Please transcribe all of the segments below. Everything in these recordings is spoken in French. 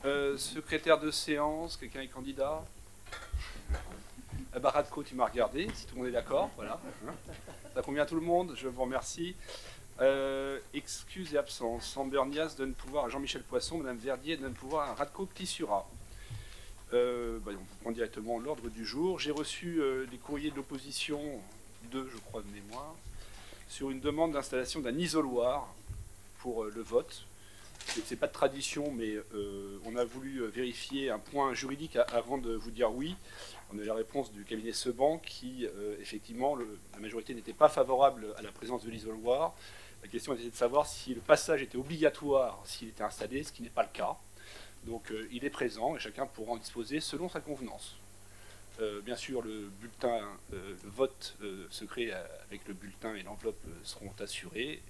01. Secrétaire de séance, quelqu'un est candidat? Radko, tu m'as regardé, si tout le monde est d'accord, voilà. Ça convient à tout le monde, je vous remercie. Excuses et absences. Sambernias donne pouvoir à Jean-Michel Poisson, Madame Verdier donne pouvoir à Radko Tissura. On prend directement l'ordre du jour. J'ai reçu des courriers de l'opposition, deux je crois de mémoire, sur une demande d'installation d'un isoloir pour le vote. C'est pas de tradition, mais on a voulu vérifier un point juridique avant de vous dire oui. On a eu la réponse du cabinet Seban qui, effectivement, la majorité n'était pas favorable à la présence de l'isoloir. La question était de savoir si le passage était obligatoire s'il était installé, ce qui n'est pas le cas. Donc il est présent et chacun pourra en disposer selon sa convenance. Bien sûr, le bulletin, le vote secret avec le bulletin et l'enveloppe seront assurés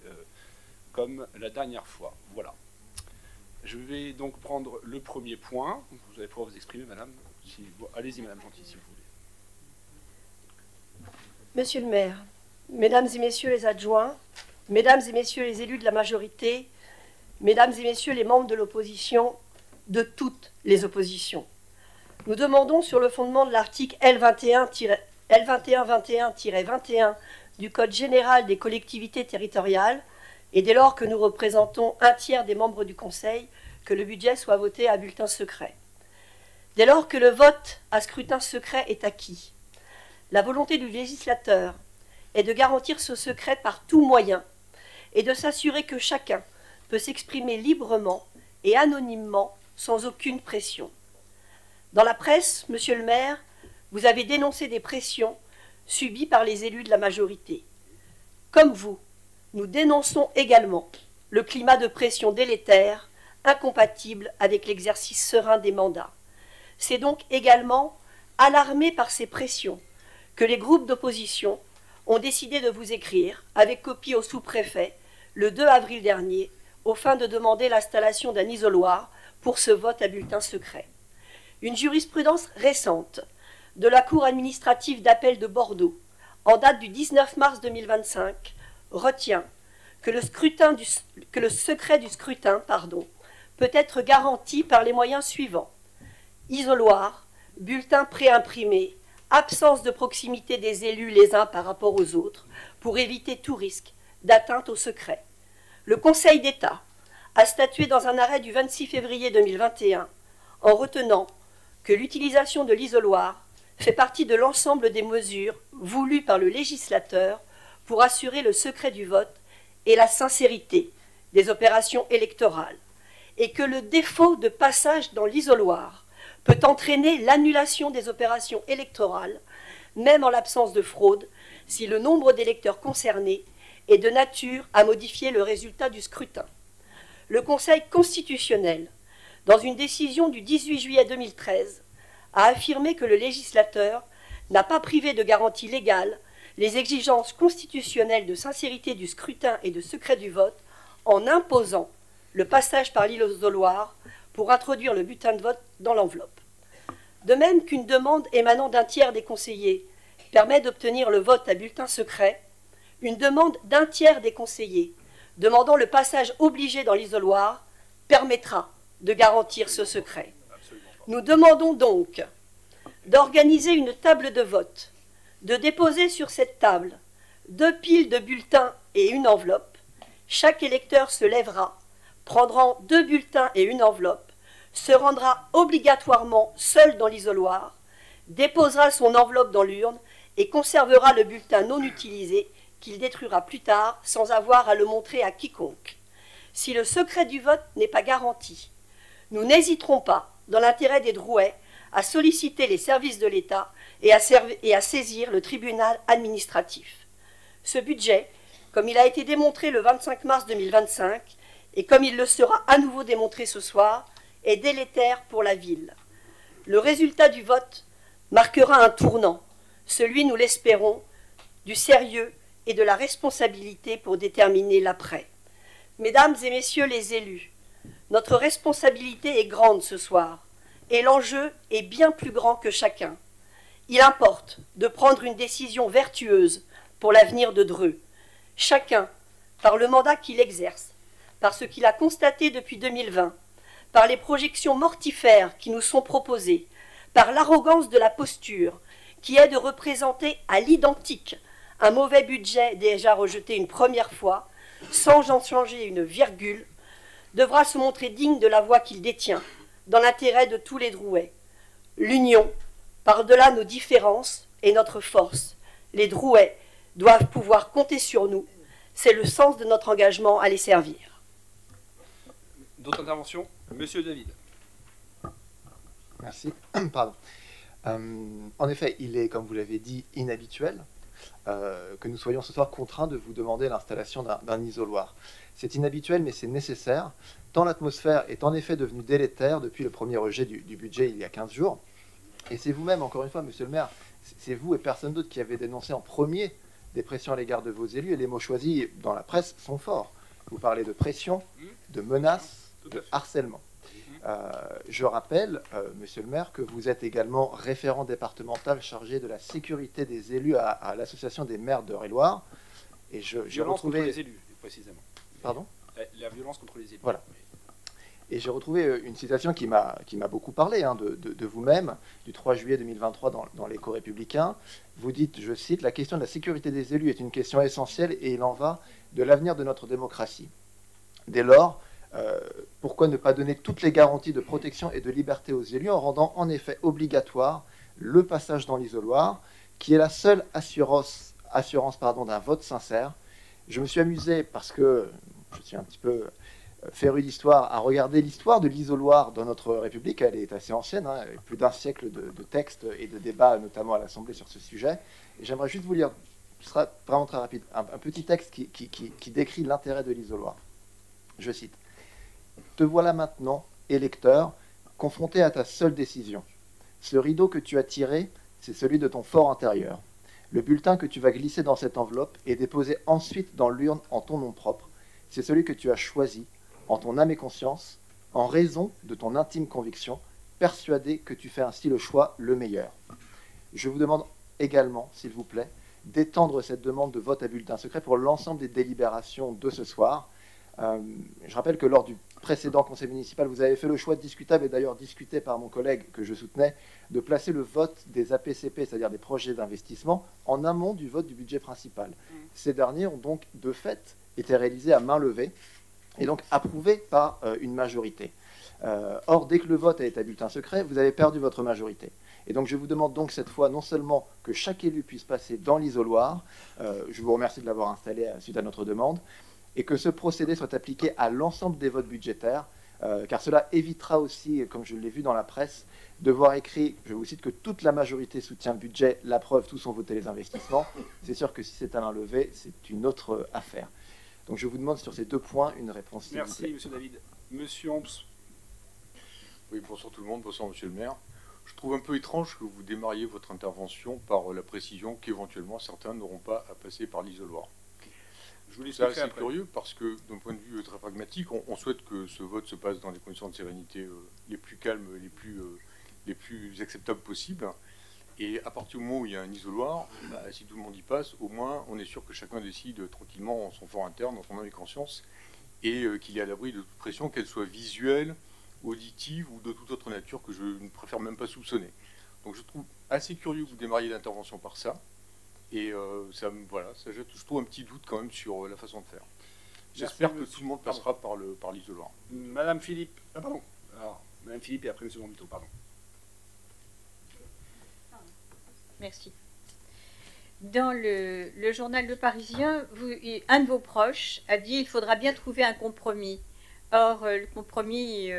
comme la dernière fois. Voilà. Je vais donc prendre le premier point. Vous allez pouvoir vous exprimer, madame. Allez-y, madame Gentil, si vous voulez. Monsieur le maire, mesdames et messieurs les adjoints, mesdames et messieurs les élus de la majorité, mesdames et messieurs les membres de l'opposition, de toutes les oppositions, nous demandons sur le fondement de l'article L2121-21 du Code général des collectivités territoriales, et dès lors que nous représentons un tiers des membres du Conseil, que le budget soit voté à bulletin secret. Dès lors que le vote à scrutin secret est acquis, la volonté du législateur est de garantir ce secret par tout moyen et de s'assurer que chacun peut s'exprimer librement et anonymement sans aucune pression. Dans la presse, monsieur le maire, vous avez dénoncé des pressions subies par les élus de la majorité. Comme vous, nous dénonçons également le climat de pression délétère, incompatible avec l'exercice serein des mandats. C'est donc également alarmé par ces pressions que les groupes d'opposition ont décidé de vous écrire, avec copie au sous-préfet, le 2 avril dernier, aux fins de demander l'installation d'un isoloir pour ce vote à bulletin secret. Une jurisprudence récente de la Cour administrative d'appel de Bordeaux, en date du 19 mars 2025, retient que le secret du scrutin peut être garanti par les moyens suivants: isoloir, bulletin préimprimé, absence de proximité des élus les uns par rapport aux autres, pour éviter tout risque d'atteinte au secret. Le Conseil d'État a statué dans un arrêt du 26 février 2021 en retenant que l'utilisation de l'isoloir fait partie de l'ensemble des mesures voulues par le législateur pour assurer le secret du vote et la sincérité des opérations électorales, et que le défaut de passage dans l'isoloir peut entraîner l'annulation des opérations électorales, même en l'absence de fraude, si le nombre d'électeurs concernés est de nature à modifier le résultat du scrutin. Le Conseil constitutionnel, dans une décision du 18 juillet 2013, a affirmé que le législateur n'a pas privé de garantie légale les exigences constitutionnelles de sincérité du scrutin et de secret du vote en imposant le passage par l'isoloir pour introduire le bulletin de vote dans l'enveloppe. De même qu'une demande émanant d'un tiers des conseillers permet d'obtenir le vote à bulletin secret, une demande d'un tiers des conseillers demandant le passage obligé dans l'isoloir permettra de garantir ce secret. Nous demandons donc d'organiser une table de vote, de déposer sur cette table 2 piles de bulletins et une enveloppe. Chaque électeur se lèvera, prendra 2 bulletins et une enveloppe, se rendra obligatoirement seul dans l'isoloir, déposera son enveloppe dans l'urne et conservera le bulletin non utilisé qu'il détruira plus tard sans avoir à le montrer à quiconque. Si le secret du vote n'est pas garanti, nous n'hésiterons pas, dans l'intérêt des Drouais, à solliciter les services de l'État et à saisir le tribunal administratif. Ce budget, comme il a été démontré le 25 mars 2025, et comme il le sera à nouveau démontré ce soir, est délétère pour la ville. Le résultat du vote marquera un tournant, celui, nous l'espérons, du sérieux et de la responsabilité pour déterminer l'après. Mesdames et messieurs les élus, notre responsabilité est grande ce soir, et l'enjeu est bien plus grand que chacun. Il importe de prendre une décision vertueuse pour l'avenir de Dreux. Chacun, par le mandat qu'il exerce, par ce qu'il a constaté depuis 2020, par les projections mortifères qui nous sont proposées, par l'arrogance de la posture, qui est de représenter à l'identique un mauvais budget déjà rejeté une première fois, sans en changer une virgule, devra se montrer digne de la voix qu'il détient, dans l'intérêt de tous les Drouais. L'union, par-delà nos différences, est notre force. Les Drouais doivent pouvoir compter sur nous. C'est le sens de notre engagement à les servir. D'autres interventions? Monsieur David. Merci. Pardon. En effet, il est, comme vous l'avez dit, inhabituel que nous soyons ce soir contraints de vous demander l'installation d'un isoloir. C'est inhabituel, mais c'est nécessaire, tant l'atmosphère est en effet devenue délétère depuis le premier rejet du budget il y a 15 jours. Et c'est vous-même, encore une fois, monsieur le maire, c'est vous et personne d'autre qui avez dénoncé en premier des pressions à l'égard de vos élus, et les mots choisis dans la presse sont forts. Vous parlez de pression, de menaces, de harcèlement. Je rappelle, monsieur le maire, que vous êtes également référent départemental chargé de la sécurité des élus à l'association des maires d'Eure-et-Loire. Et j'ai retrouvé... contre les élus, précisément. Pardon? La violence contre les élus. Voilà. Et j'ai retrouvé une citation qui m'a beaucoup parlé, hein, de vous-même, du 3 juillet 2023 dans l'Écho républicain. Vous dites, je cite, « La question de la sécurité des élus est une question essentielle et il en va de l'avenir de notre démocratie. Dès lors, pourquoi ne pas donner toutes les garanties de protection et de liberté aux élus en rendant en effet obligatoire le passage dans l'isoloir, qui est la seule assurance d'un vote sincère. » Je me suis amusé, parce que je suis un petit peu féru d'histoire, à regarder l'histoire de l'isoloir dans notre République. Elle est assez ancienne, hein, plus d'un siècle de textes et de débats, notamment à l'Assemblée, sur ce sujet. Et j'aimerais juste vous lire, ce sera vraiment très rapide, un petit texte qui décrit l'intérêt de l'isoloir. Je cite. « Te voilà maintenant, électeur, confronté à ta seule décision. Ce rideau que tu as tiré, c'est celui de ton fort intérieur. Le bulletin que tu vas glisser dans cette enveloppe et déposer ensuite dans l'urne en ton nom propre, c'est celui que tu as choisi, en ton âme et conscience, en raison de ton intime conviction, persuadé que tu fais ainsi le choix le meilleur. Je vous demande également, s'il vous plaît, d'étendre cette demande de vote à bulletin secret pour l'ensemble des délibérations de ce soir. Je rappelle que lors du précédent conseil municipal, vous avez fait le choix discutable, et d'ailleurs discuté par mon collègue que je soutenais, de placer le vote des APCP, c'est-à-dire des projets d'investissement, en amont du vote du budget principal. Ces derniers ont donc, de fait, été réalisés à main levée, et donc approuvés par une majorité. Or, dès que le vote a été à bulletin secret, vous avez perdu votre majorité. Et donc, je vous demande donc cette fois, non seulement que chaque élu puisse passer dans l'isoloir, je vous remercie de l'avoir installé suite à notre demande, et que ce procédé soit appliqué à l'ensemble des votes budgétaires, car cela évitera aussi, comme je l'ai vu dans la presse, de voir écrit, je vous cite, que toute la majorité soutient le budget, la preuve, tous ont voté les investissements. C'est sûr que si c'est à main levée, c'est une autre affaire. Donc je vous demande sur ces deux points une réponse. Merci, monsieur David. Monsieur Homs. Oui, bonsoir tout le monde, bonsoir monsieur le maire. Je trouve un peu étrange que vous démarriez votre intervention par la précision qu'éventuellement certains n'auront pas à passer par l'isoloir. Je vous laisse C'est assez curieux parce que d'un point de vue très pragmatique, on souhaite que ce vote se passe dans des conditions de sérénité les plus calmes, les plus acceptables possibles. Et à partir du moment où il y a un isoloir, si tout le monde y passe, au moins on est sûr que chacun décide tranquillement en son fort interne, en son âme et conscience, et qu'il est à l'abri de toute pression, qu'elle soit visuelle, auditive ou de toute autre nature que je ne préfère même pas soupçonner. Donc je trouve assez curieux que vous démarriez l'intervention par ça. Et ça jette, je trouve, un petit doute quand même sur la façon de faire. J'espère que tout le monde passera par l'isoloir. Madame Philippe. Ah, pardon. Alors, Madame Philippe et après Monsieur Gambito, pardon. Merci. Dans le journal Le Parisien, un de vos proches a dit qu'il faudra bien trouver un compromis. Or, le compromis,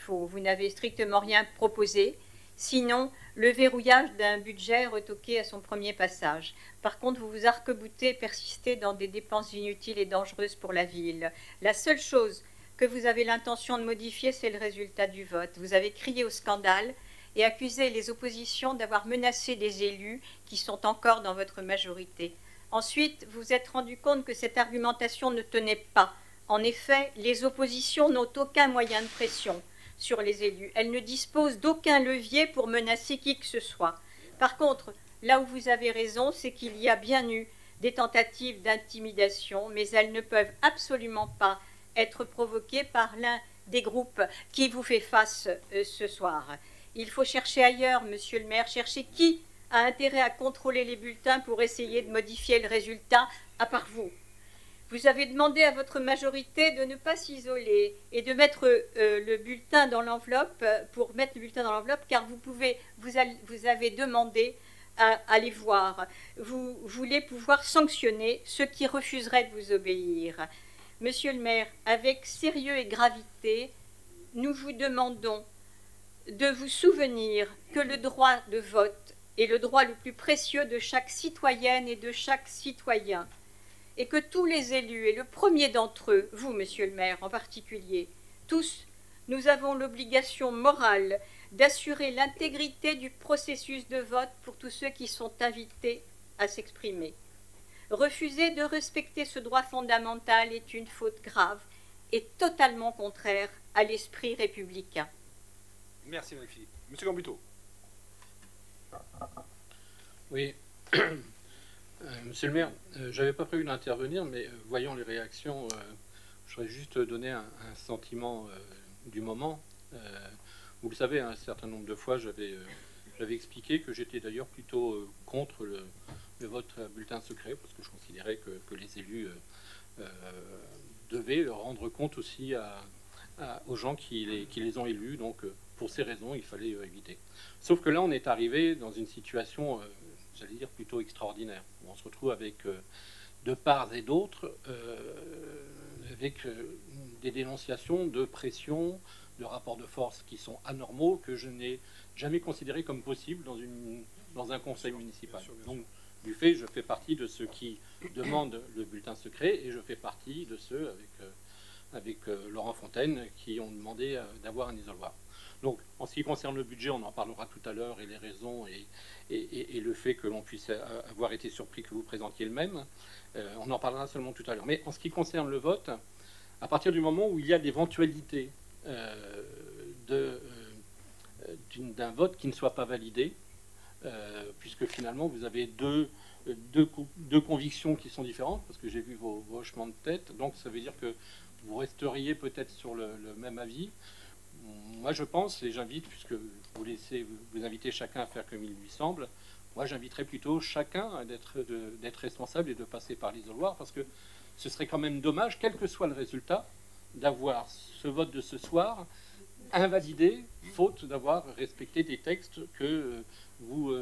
vous n'avez strictement rien proposé. Sinon, le verrouillage d'un budget retoqué à son premier passage. Par contre, vous vous arc-boutez et persistez dans des dépenses inutiles et dangereuses pour la ville. La seule chose que vous avez l'intention de modifier, c'est le résultat du vote. Vous avez crié au scandale et accusé les oppositions d'avoir menacé des élus qui sont encore dans votre majorité. Ensuite, vous vous êtes rendu compte que cette argumentation ne tenait pas. En effet, les oppositions n'ont aucun moyen de pression sur les élus. Elles ne disposent d'aucun levier pour menacer qui que ce soit. Par contre, là où vous avez raison, c'est qu'il y a bien eu des tentatives d'intimidation, mais elles ne peuvent absolument pas être provoqué par l'un des groupes qui vous fait face ce soir. Il faut chercher ailleurs, monsieur le maire, chercher qui a intérêt à contrôler les bulletins pour essayer de modifier le résultat, à part vous. Vous avez demandé à votre majorité de ne pas s'isoler et de mettre le bulletin dans l'enveloppe, pour mettre le bulletin dans l'enveloppe, car vous avez demandé à aller voir. Vous voulez pouvoir sanctionner ceux qui refuseraient de vous obéir. Monsieur le maire, avec sérieux et gravité, nous vous demandons de vous souvenir que le droit de vote est le droit le plus précieux de chaque citoyenne et de chaque citoyen, et que tous les élus, et le premier d'entre eux, vous, monsieur le maire en particulier, tous, nous avons l'obligation morale d'assurer l'intégrité du processus de vote pour tous ceux qui sont invités à s'exprimer. Refuser de respecter ce droit fondamental est une faute grave et totalement contraire à l'esprit républicain. Merci, Mme Philippe. Monsieur Gambuteau. Oui, monsieur le maire, je n'avais pas prévu d'intervenir, mais voyant les réactions, je voudrais juste donner un sentiment du moment. Vous le savez, un certain nombre de fois, j'avais expliqué que j'étais d'ailleurs plutôt contre le vote à bulletin secret, parce que je considérais que les élus devaient rendre compte aussi aux gens qui les ont élus. Donc, pour ces raisons, il fallait éviter. Sauf que là, on est arrivé dans une situation, j'allais dire, plutôt extraordinaire, où on se retrouve avec, de part et d'autre, avec des dénonciations de pression, de rapports de force qui sont anormaux, que je n'ai jamais considéré comme possible dans un conseil municipal. Donc, du fait, je fais partie de ceux qui demandent le bulletin secret, et je fais partie de ceux, avec Laurent Fontaine, qui ont demandé d'avoir un isoloir. Donc, en ce qui concerne le budget, on en parlera tout à l'heure, et les raisons et le fait que l'on puisse avoir été surpris que vous présentiez le même, on en parlera seulement tout à l'heure. Mais en ce qui concerne le vote, à partir du moment où il y a l'éventualité d'un vote qui ne soit pas validé, puisque finalement vous avez deux convictions qui sont différentes, parce que j'ai vu vos hochements de tête, donc ça veut dire que vous resteriez peut-être sur le même avis. Moi je pense, et j'invite, puisque vous invitez chacun à faire comme il lui semble, moi j'inviterais plutôt chacun d'être responsable et de passer par l'isoloir, parce que ce serait quand même dommage, quel que soit le résultat, d'avoir ce vote de ce soir invalidé, faute d'avoir respecté des textes que vous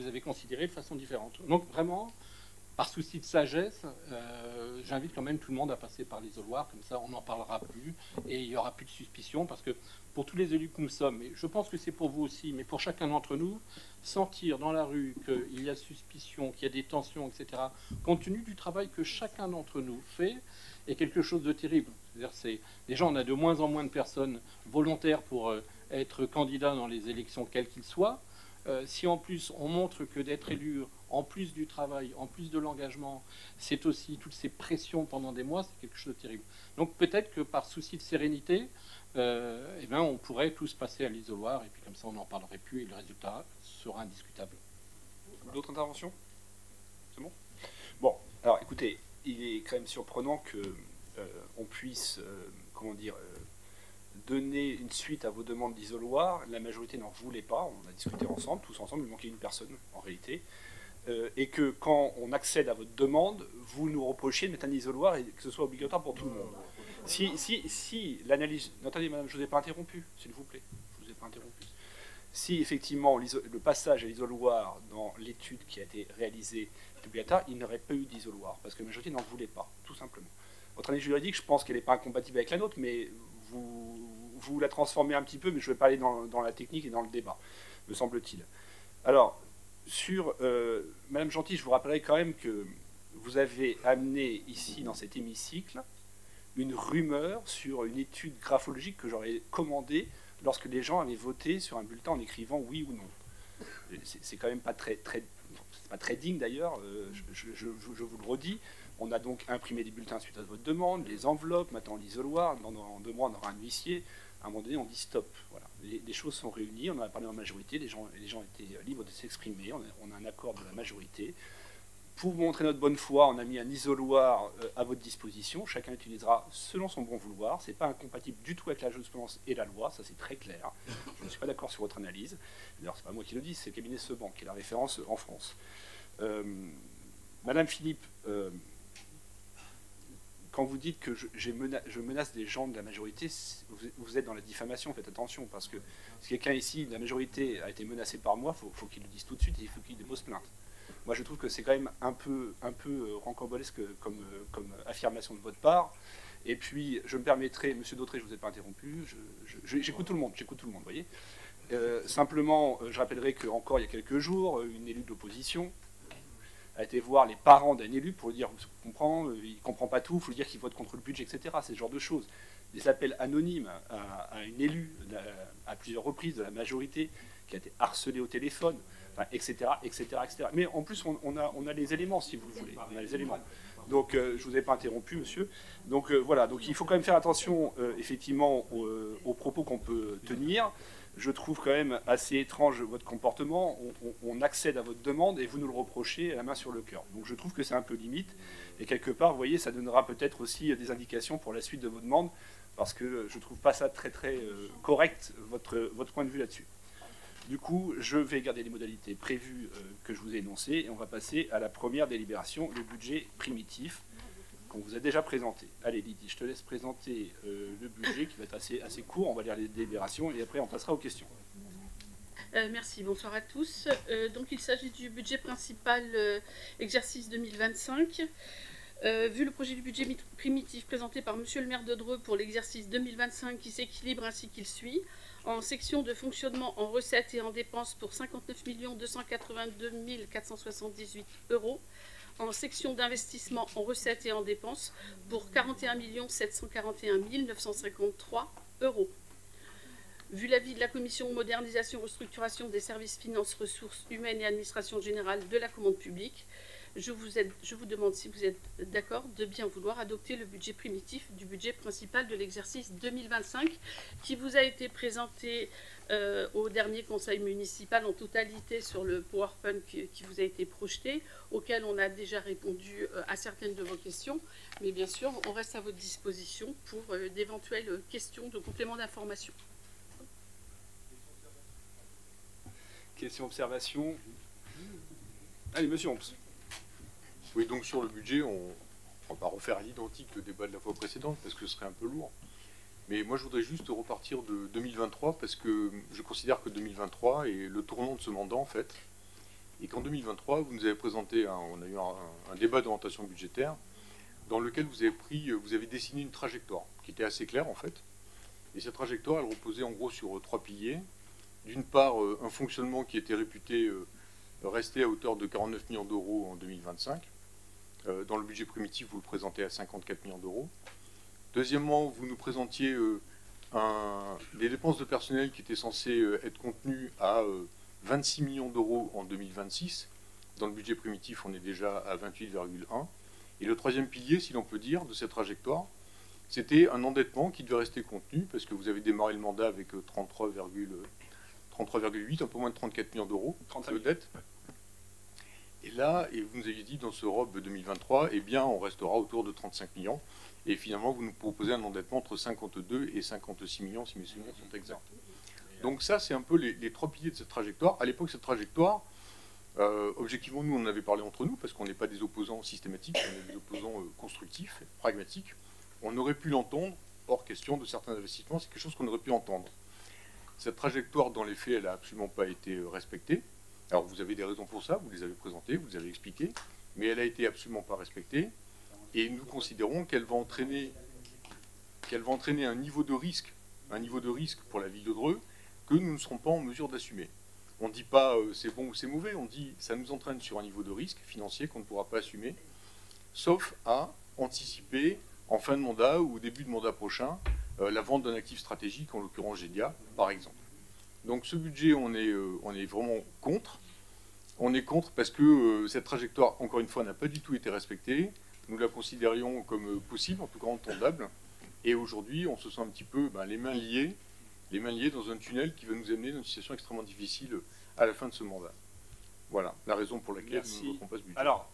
avez considérés de façon différente. Donc vraiment, par souci de sagesse, j'invite quand même tout le monde à passer par l'isoloir, comme ça on n'en parlera plus et il n'y aura plus de suspicion, parce que pour tous les élus que nous sommes, et je pense que c'est pour vous aussi, mais pour chacun d'entre nous, sentir dans la rue qu'il y a suspicion, qu'il y a des tensions, etc., compte tenu du travail que chacun d'entre nous fait, est quelque chose de terrible. C'est-à-dire, déjà, on a de moins en moins de personnes volontaires pour être candidats dans les élections, quelles qu'ils soient. Si en plus on montre que d'être élu, en plus du travail, en plus de l'engagement, c'est aussi toutes ces pressions pendant des mois, c'est quelque chose de terrible. Donc peut-être que par souci de sérénité, on pourrait tous passer à l'isoloir, et puis comme ça on n'en parlerait plus et le résultat sera indiscutable. D'autres interventions? C'est bon? Bon, alors écoutez, il est quand même surprenant que on puisse, donner une suite à vos demandes d'isoloir. La majorité n'en voulait pas, on a discuté ensemble, tous ensemble, il manquait une personne en réalité, et que quand on accède à votre demande, vous nous reprochiez de mettre un isoloir et que ce soit obligatoire pour tout le monde. Si l'analyse... Attendez madame, je ne vous ai pas interrompu, s'il vous plaît, je vous ai pas interrompu. Si effectivement le passage à l'isoloir dans l'étude qui a été réalisée est obligatoire, il n'aurait pas eu d'isoloir, parce que la majorité n'en voulait pas, tout simplement. Votre analyse juridique, je pense qu'elle n'est pas incompatible avec la nôtre, mais vous la transformez un petit peu, mais je ne vais pas aller dans la technique et dans le débat, me semble-t-il. Alors, sur Madame Gentil, je vous rappellerai quand même que vous avez amené ici, dans cet hémicycle, une rumeur sur une étude graphologique que j'aurais commandée lorsque les gens avaient voté sur un bulletin en écrivant oui ou non. C'est quand même pas très digne d'ailleurs, je vous le redis. On a donc imprimé des bulletins suite à votre demande, les enveloppes, maintenant l'isoloir, dans 2 mois on aura un huissier. À un moment donné on dit stop. Voilà. Les choses sont réunies, on en a parlé en majorité, les gens étaient libres de s'exprimer, on a un accord de la majorité. Pour vous montrer notre bonne foi, on a mis un isoloir à votre disposition. Chacun utilisera selon son bon vouloir. Ce n'est pas incompatible du tout avec la jurisprudence et la loi, ça c'est très clair. Je ne suis pas d'accord sur votre analyse. D'ailleurs, ce n'est pas moi qui le dis, c'est le cabinet Sebank qui est la référence en France. Madame Philippe, quand vous dites que je menace des gens de la majorité, vous êtes dans la diffamation, faites attention, parce que si quelqu'un ici de la majorité a été menacé par moi, il faut qu'il le dise tout de suite et il faut qu'il dépose plainte. Moi, je trouve que c'est quand même un peu rocambolesque comme affirmation de votre part. Et puis, je me permettrai, Monsieur Dautré, je ne vous ai pas interrompu, j'écoute tout le monde, vous voyez. Simplement, je rappellerai qu'encore il y a quelques jours, une élue de l'opposition a été voir les parents d'un élu pour lui dire, il ne comprend pas tout, il faut lui dire qu'il vote contre le budget, etc. C'est ce genre de choses. Des appels anonymes à une élue à plusieurs reprises de la majorité qui a été harcelée au téléphone, enfin, etc., etc., etc. Mais en plus, on a les éléments, si vous le voulez. On a les éléments. Donc, je ne vous ai pas interrompu, monsieur. Donc, voilà. Donc, il faut quand même faire attention, effectivement, aux propos qu'on peut tenir. Je trouve quand même assez étrange votre comportement. On accède à votre demande et vous nous le reprochez à la main sur le cœur. Donc, je trouve que c'est un peu limite. Et quelque part, vous voyez, ça donnera peut-être aussi des indications pour la suite de vos demandes, parce que je ne trouve pas ça très, très correct, votre point de vue là-dessus. Du coup, je vais garder les modalités prévues que je vous ai énoncées et on va passer à la première délibération, le budget primitif qu'on vous a déjà présenté. Allez Lydie, je te laisse présenter le budget qui va être assez court, on va lire les délibérations et après on passera aux questions. Merci, bonsoir à tous. Donc il s'agit du budget principal exercice 2025. Vu le projet du budget primitif présenté par Monsieur le maire de Dreux pour l'exercice 2025 qui s'équilibre ainsi qu'il suit, en section de fonctionnement en recettes et en dépenses pour 59 282 478 €, en section d'investissement en recettes et en dépenses pour 41 741 953 €. Vu l'avis de la commission modernisation et restructuration des services finances, ressources humaines et administration générale de la commande publique, je vous demande si vous êtes d'accord de bien vouloir adopter le budget primitif du budget principal de l'exercice 2025 qui vous a été présenté au dernier conseil municipal en totalité sur le PowerPoint qui vous a été projeté, auquel on a déjà répondu à certaines de vos questions. Mais bien sûr, on reste à votre disposition pour d'éventuelles questions de complément d'information. Question, observation. Allez, monsieur Homps. Oui, donc sur le budget, on ne va pas refaire à l'identique le débat de la fois précédente parce que ce serait un peu lourd. Mais moi, je voudrais juste repartir de 2023 parce que je considère que 2023 est le tournant de ce mandat en fait. Et qu'en 2023, vous nous avez présenté, on a eu un débat d'orientation budgétaire dans lequel vous avez dessiné une trajectoire qui était assez claire en fait. Et cette trajectoire, elle reposait en gros sur 3 piliers. D'une part, un fonctionnement qui était réputé rester à hauteur de 49 millions d'euros en 2025. Dans le budget primitif, vous le présentez à 54 millions d'euros. Deuxièmement, vous nous présentiez des dépenses de personnel qui étaient censées être contenues à 26 millions d'euros en 2026. Dans le budget primitif, on est déjà à 28,1. Et le troisième pilier, si l'on peut dire, de cette trajectoire, c'était un endettement qui devait rester contenu, parce que vous avez démarré le mandat avec 33,8, un peu moins de 34 millions d'euros de dette. Et là, et vous nous aviez dit dans ce ROB 2023, eh bien, on restera autour de 35 millions. Et finalement, vous nous proposez un endettement entre 52 et 56 millions, si mes souvenirs sont exacts. Donc ça, c'est un peu les 3 piliers de cette trajectoire. À l'époque, cette trajectoire, objectivement, nous, on en avait parlé entre nous, parce qu'on n'est pas des opposants systématiques, on est des opposants constructifs, pragmatiques. On aurait pu l'entendre, hors question de certains investissements, c'est quelque chose qu'on aurait pu entendre. Cette trajectoire, dans les faits, elle n'a absolument pas été respectée. Alors, vous avez des raisons pour ça, vous les avez présentées, vous les avez expliquées, mais elle n'a été absolument pas respectée. Et nous considérons qu'elle va entraîner un niveau de risque pour la ville de Dreux que nous ne serons pas en mesure d'assumer. On ne dit pas c'est bon ou c'est mauvais, on dit ça nous entraîne sur un niveau de risque financier qu'on ne pourra pas assumer, sauf à anticiper en fin de mandat ou au début de mandat prochain la vente d'un actif stratégique, en l'occurrence GEDIA, par exemple. Donc ce budget, on est vraiment contre. On est contre parce que cette trajectoire, encore une fois, n'a pas du tout été respectée. Nous la considérions comme possible, en tout cas entendable. Et aujourd'hui, on se sent un petit peu les mains liées dans un tunnel qui va nous amener dans une situation extrêmement difficile à la fin de ce mandat. Voilà la raison pour laquelle nous ne votons pas ce budget. Alors,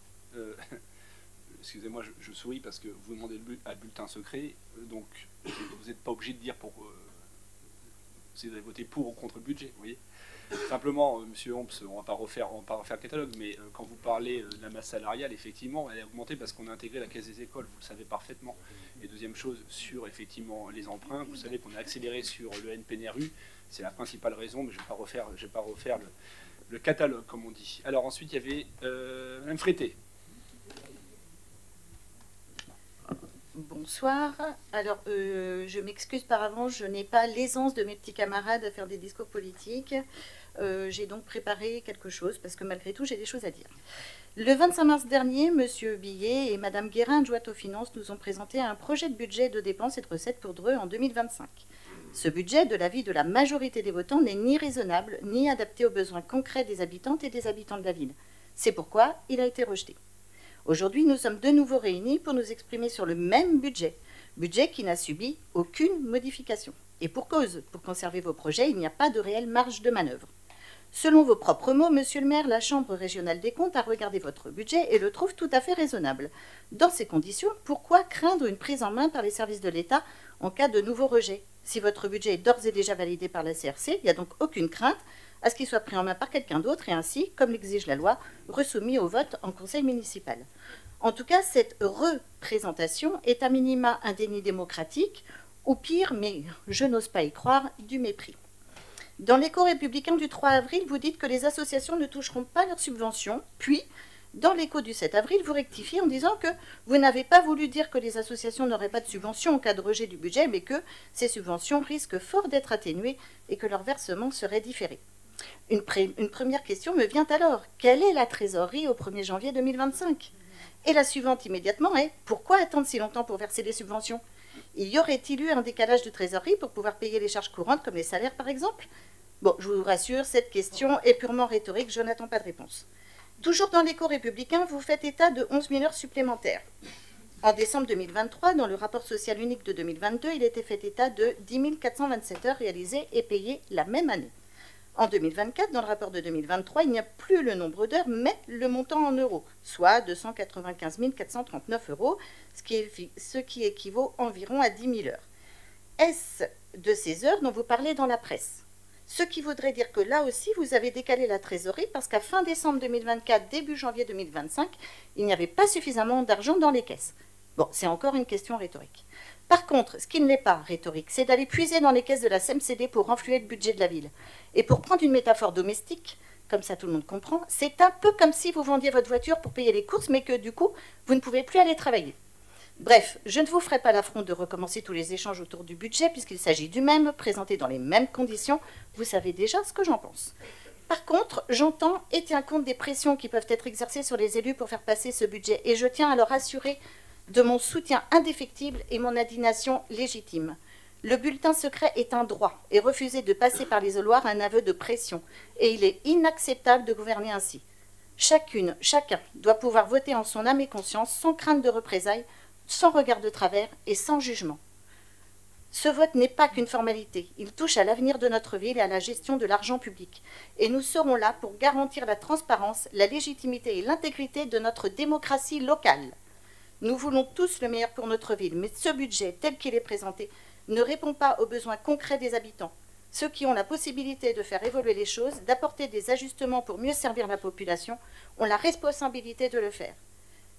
excusez-moi, je souris parce que vous demandez à bulletin secret, donc vous n'êtes pas obligé de dire pour si vous avez voté pour ou contre le budget, vous voyez. Simplement, Monsieur Homps, on va pas refaire le catalogue, mais quand vous parlez de la masse salariale, effectivement, elle a augmenté parce qu'on a intégré la caisse des écoles, vous le savez parfaitement. Et deuxième chose, sur effectivement les emprunts, vous savez qu'on a accéléré sur le NPNRU, c'est la principale raison, mais je ne vais pas refaire le catalogue, comme on dit. Alors ensuite, il y avait Mme Frété. Bonsoir. Alors, je m'excuse par avance, je n'ai pas l'aisance de mes petits camarades à faire des discours politiques. J'ai donc préparé quelque chose, parce que malgré tout, j'ai des choses à dire. Le 25 mars dernier, M. Billet et Mme Guérin, adjointe aux finances, nous ont présenté un projet de budget de dépenses et de recettes pour Dreux en 2025. Ce budget, de l'avis de la majorité des votants, n'est ni raisonnable, ni adapté aux besoins concrets des habitantes et des habitants de la ville. C'est pourquoi il a été rejeté. Aujourd'hui, nous sommes de nouveau réunis pour nous exprimer sur le même budget qui n'a subi aucune modification. Et pour cause, pour conserver vos projets, il n'y a pas de réelle marge de manœuvre. Selon vos propres mots, Monsieur le maire, la Chambre régionale des comptes a regardé votre budget et le trouve tout à fait raisonnable. Dans ces conditions, pourquoi craindre une prise en main par les services de l'État en cas de nouveau rejet? Si votre budget est d'ores et déjà validé par la CRC, il n'y a donc aucune crainte à ce qu'il soit pris en main par quelqu'un d'autre et ainsi, comme l'exige la loi, resoumis au vote en conseil municipal. En tout cas, cette représentation est à minima un déni démocratique, ou pire, mais je n'ose pas y croire, du mépris. Dans l'écho républicain du 3 avril, vous dites que les associations ne toucheront pas leurs subventions, puis, dans l'écho du 7 avril, vous rectifiez en disant que vous n'avez pas voulu dire que les associations n'auraient pas de subventions en cas de rejet du budget, mais que ces subventions risquent fort d'être atténuées et que leur versement serait différé. Une première question me vient alors. Quelle est la trésorerie au 1er janvier 2025 ? Et la suivante immédiatement est, pourquoi attendre si longtemps pour verser les subventions? Y aurait-il eu un décalage de trésorerie pour pouvoir payer les charges courantes comme les salaires par exemple? Bon, je vous rassure, cette question est purement rhétorique, je n'attends pas de réponse. Toujours dans l'écho républicain, vous faites état de 11 000 heures supplémentaires. En décembre 2023, dans le rapport social unique de 2022, il était fait état de 10 427 heures réalisées et payées la même année. En 2024, dans le rapport de 2023, il n'y a plus le nombre d'heures, mais le montant en euros, soit 295 439 euros, ce qui équivaut environ à 10 000 heures. Est-ce de ces heures dont vous parlez dans la presse? Ce qui voudrait dire que là aussi, vous avez décalé la trésorerie parce qu'à fin décembre 2024, début janvier 2025, il n'y avait pas suffisamment d'argent dans les caisses. Bon, c'est encore une question rhétorique. Par contre, ce qui ne l'est pas rhétorique, c'est d'aller puiser dans les caisses de la CMCD pour renflouer le budget de la ville. Et pour prendre une métaphore domestique, comme ça tout le monde comprend, c'est un peu comme si vous vendiez votre voiture pour payer les courses, mais que du coup, vous ne pouvez plus aller travailler. Bref, je ne vous ferai pas l'affront de recommencer tous les échanges autour du budget, puisqu'il s'agit du même, présenté dans les mêmes conditions. Vous savez déjà ce que j'en pense. Par contre, j'entends et tiens compte des pressions qui peuvent être exercées sur les élus pour faire passer ce budget, et je tiens à leur assurer de mon soutien indéfectible et mon indignation légitime. Le bulletin secret est un droit, et refuser de passer par l'isoloir un aveu de pression, et il est inacceptable de gouverner ainsi. Chacun doit pouvoir voter en son âme et conscience, sans crainte de représailles, sans regard de travers et sans jugement. Ce vote n'est pas qu'une formalité, il touche à l'avenir de notre ville et à la gestion de l'argent public. Et nous serons là pour garantir la transparence, la légitimité et l'intégrité de notre démocratie locale. Nous voulons tous le meilleur pour notre ville, mais ce budget, tel qu'il est présenté, ne répond pas aux besoins concrets des habitants. Ceux qui ont la possibilité de faire évoluer les choses, d'apporter des ajustements pour mieux servir la population, ont la responsabilité de le faire.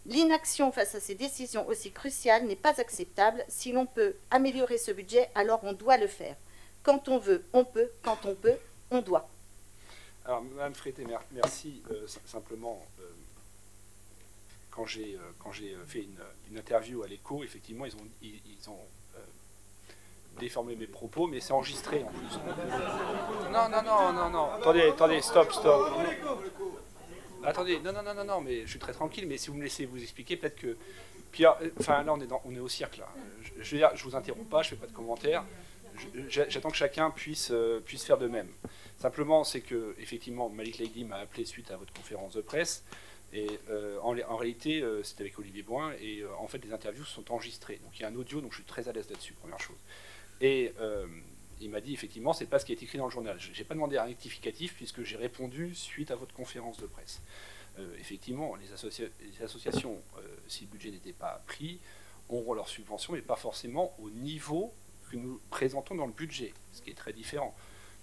L'inaction face à ces décisions aussi cruciales n'est pas acceptable. Si l'on peut améliorer ce budget, alors on doit le faire. Quand on veut, on peut. Quand on peut, on doit. Alors, Mme Frété, merci. Simplement, quand j'ai fait une interview à l'Écho, effectivement, ils ont déformé mes propos, mais c'est enregistré en plus. Non. Attendez, stop. Attendez, non, mais je suis très tranquille, mais si vous me laissez vous expliquer, peut-être que... Pierre, enfin là, on est au cirque, là. Je veux dire, je vous interromps pas, je fais pas de commentaires. J'attends que chacun puisse faire de même. Simplement, c'est que, effectivement, Malik Laïdi m'a appelé suite à votre conférence de presse, et en réalité, c'était avec Olivier Boin, et en fait, les interviews sont enregistrées. Donc il y a un audio, donc je suis très à l'aise là-dessus, première chose. Et... il m'a dit, effectivement, c'est pas ce qui est écrit dans le journal. Je n'ai pas demandé un rectificatif puisque j'ai répondu suite à votre conférence de presse. Effectivement, les associations, si le budget n'était pas pris, auront leur subvention, mais pas forcément au niveau que nous présentons dans le budget, ce qui est très différent.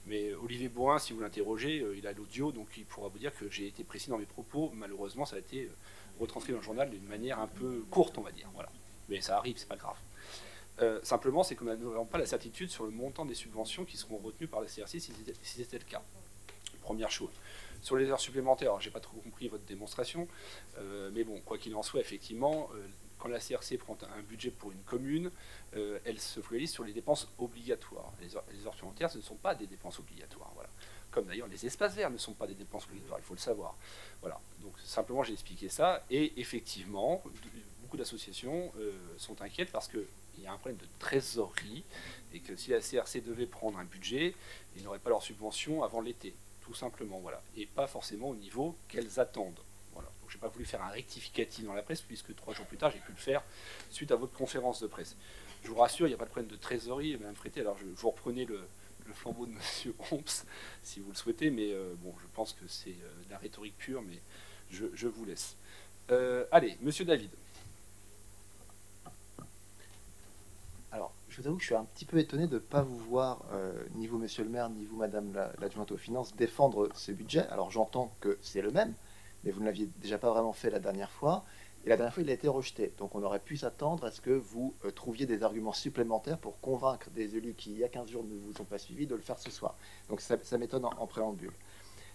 Mais Olivier Boin, si vous l'interrogez, il a l'audio, donc il pourra vous dire que j'ai été précis dans mes propos. Malheureusement, ça a été retranscrit dans le journal d'une manière un peu courte, on va dire. Voilà. Mais ça arrive, c'est pas grave. Simplement, c'est que nous n'avons pas la certitude sur le montant des subventions qui seront retenues par la CRC si c'était le cas. Première chose. Sur les heures supplémentaires, j'ai pas trop compris votre démonstration, mais bon, quoi qu'il en soit, effectivement, quand la CRC prend un budget pour une commune, elle se focalise sur les dépenses obligatoires. Les heures supplémentaires, ce ne sont pas des dépenses obligatoires. Voilà. Comme d'ailleurs les espaces verts ne sont pas des dépenses obligatoires, il faut le savoir. Voilà. Donc simplement, j'ai expliqué ça, et effectivement, beaucoup d'associations sont inquiètes parce qu'il y a un problème de trésorerie, et que si la CRC devait prendre un budget, ils n'auraient pas leur subvention avant l'été. Tout simplement, voilà, et pas forcément au niveau qu'elles attendent. Voilà. Donc, j'ai pas voulu faire un rectificatif dans la presse, puisque 3 jours plus tard, j'ai pu le faire suite à votre conférence de presse. Je vous rassure, il n'y a pas de problème de trésorerie, Mme Frété. Alors, vous reprenez le flambeau de M. Homps, si vous le souhaitez, mais bon, je pense que c'est de la rhétorique pure, mais je vous laisse. Allez, M. David. Alors, je vous avoue que je suis un petit peu étonné de ne pas vous voir, ni vous, monsieur le maire, ni vous, madame l'adjointe aux finances, défendre ce budget. Alors, j'entends que c'est le même, mais vous ne l'aviez déjà pas vraiment fait la dernière fois. Et la dernière fois, il a été rejeté. Donc, on aurait pu s'attendre à ce que vous trouviez des arguments supplémentaires pour convaincre des élus qui, il y a 15 jours, ne vous ont pas suivi, de le faire ce soir. Donc, ça m'étonne en préambule.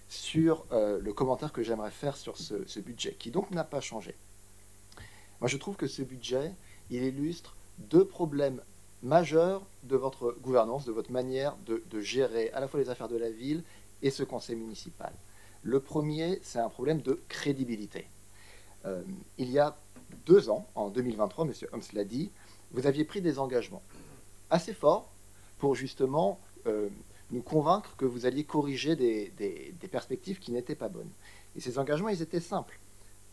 Sur le commentaire que j'aimerais faire sur ce budget, qui donc n'a pas changé. Moi, je trouve que ce budget, il illustre 2 problèmes majeurs de votre gouvernance, de votre manière de gérer à la fois les affaires de la ville et ce conseil municipal. Le premier, c'est un problème de crédibilité. Il y a 2 ans, en 2023, M. Homs l'a dit, vous aviez pris des engagements assez forts pour justement nous convaincre que vous alliez corriger des perspectives qui n'étaient pas bonnes. Et ces engagements, ils étaient simples.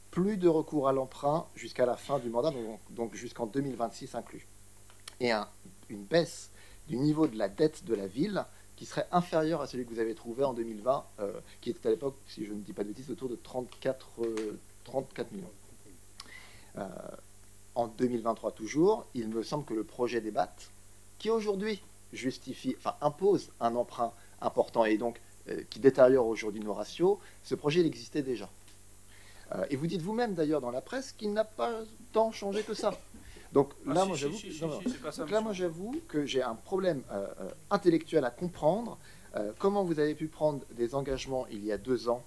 Plus de recours à l'emprunt jusqu'à la fin du mandat, donc jusqu'en 2026 inclus. Et une baisse du niveau de la dette de la ville qui serait inférieure à celui que vous avez trouvé en 2020, qui était à l'époque, si je ne dis pas de bêtises, autour de 34 millions. En 2023 toujours, il me semble que le projet des BAT, qui aujourd'hui impose un emprunt important et donc qui détériore aujourd'hui nos ratios, ce projet il existait déjà. Et vous dites vous-même d'ailleurs dans la presse qu'il n'a pas tant changé que ça. Donc là, moi, j'avoue que j'ai un problème intellectuel à comprendre comment vous avez pu prendre des engagements il y a 2 ans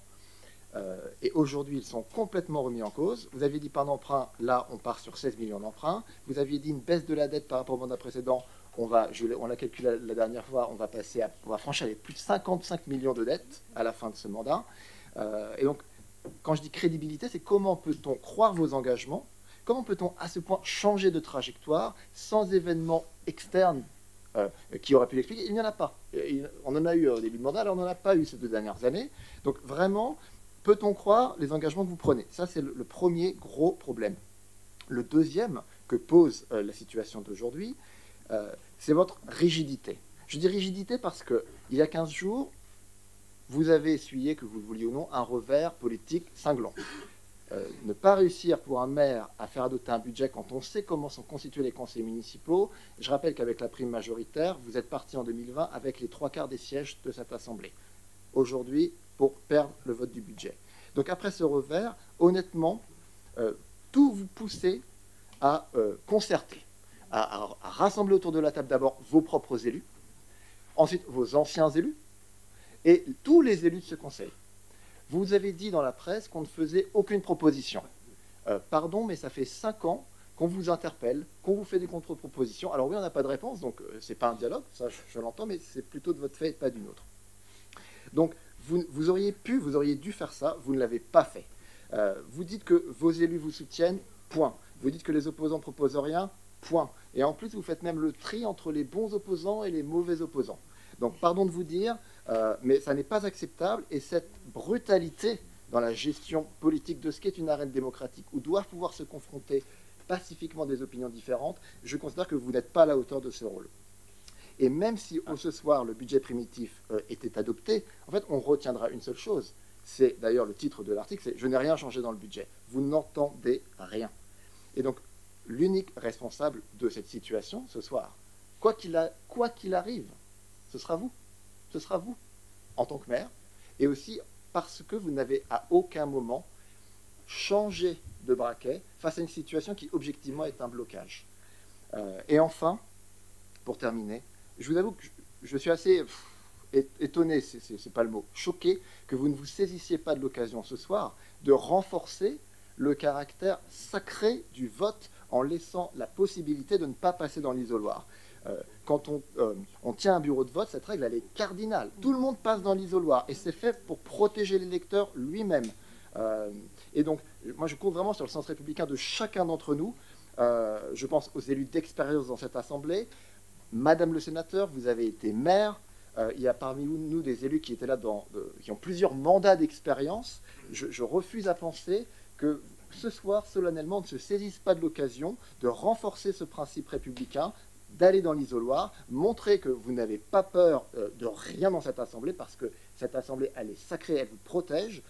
et aujourd'hui ils sont complètement remis en cause. Vous aviez dit par emprunt, là on part sur 16 millions d'emprunts. Vous aviez dit une baisse de la dette par rapport au mandat précédent. On l'a calculé la dernière fois, on va franchir les plus de 55 millions de dettes à la fin de ce mandat. Et donc, quand je dis crédibilité, c'est comment peut-on croire vos engagements? Comment peut-on à ce point changer de trajectoire sans événements externes qui auraient pu l'expliquer? Il n'y en a pas. On en a eu au début de mandat, alors on n'en a pas eu ces 2 dernières années. Donc vraiment, peut-on croire les engagements que vous prenez? Ça, c'est le premier gros problème. Le deuxième que pose la situation d'aujourd'hui, c'est votre rigidité. Je dis rigidité parce qu'il y a 15 jours, vous avez essuyé, que vous le vouliez ou non, un revers politique cinglant. Ne pas réussir pour un maire à faire adopter un budget quand on sait comment sont constitués les conseils municipaux. Je rappelle qu'avec la prime majoritaire, vous êtes parti en 2020 avec les 3/4 des sièges de cette Assemblée. Aujourd'hui, pour perdre le vote du budget. Donc après ce revers, honnêtement, tout vous poussez à concerter, à rassembler autour de la table d'abord vos propres élus, ensuite vos anciens élus, et tous les élus de ce conseil. Vous avez dit dans la presse qu'on ne faisait aucune proposition. Pardon, mais ça fait 5 ans qu'on vous interpelle, qu'on vous fait des contre-propositions. Alors oui, on n'a pas de réponse, donc c'est pas un dialogue, ça je l'entends, mais c'est plutôt de votre fait et pas d'une autre. Donc vous auriez dû faire ça, vous ne l'avez pas fait. Vous dites que vos élus vous soutiennent, point. Vous dites que les opposants ne proposent rien, point. Et en plus, vous faites même le tri entre les bons opposants et les mauvais opposants. Donc pardon de vous dire, mais ça n'est pas acceptable, et cette brutalité dans la gestion politique de ce qu'est une arène démocratique, où doivent pouvoir se confronter pacifiquement des opinions différentes, je considère que vous n'êtes pas à la hauteur de ce rôle. Et même si ce soir le budget primitif était adopté, en fait on retiendra une seule chose, C'est d'ailleurs le titre de l'article, c'est « Je n'ai rien changé dans le budget ». Vous n'entendez rien. Et donc, l'unique responsable de cette situation ce soir, quoi qu'il arrive, ce sera vous. Ce sera vous, en tant que maire, et aussi parce que vous n'avez à aucun moment changé de braquet face à une situation qui, objectivement, est un blocage. Et enfin, pour terminer, je vous avoue que je suis assez étonné, c'est pas le mot, choqué, que vous ne vous saisissiez pas de l'occasion ce soir de renforcer le caractère sacré du vote en laissant la possibilité de ne pas passer dans l'isoloir. Quand on tient un bureau de vote, cette règle, elle est cardinale. Tout le monde passe dans l'isoloir, et c'est fait pour protéger l'électeur lui-même. Et donc, moi, je compte vraiment sur le sens républicain de chacun d'entre nous. Je pense aux élus d'expérience dans cette Assemblée. Madame le sénateur, vous avez été maire. Il y a parmi nous des élus qui étaient là, qui ont plusieurs mandats d'expérience. Je refuse à penser que ce soir, solennellement, on ne se saisisse pas de l'occasion de renforcer ce principe républicain, d'aller dans l'isoloir, montrer que vous n'avez pas peur de rien dans cette Assemblée, parce que cette Assemblée, elle est sacrée, elle vous protège.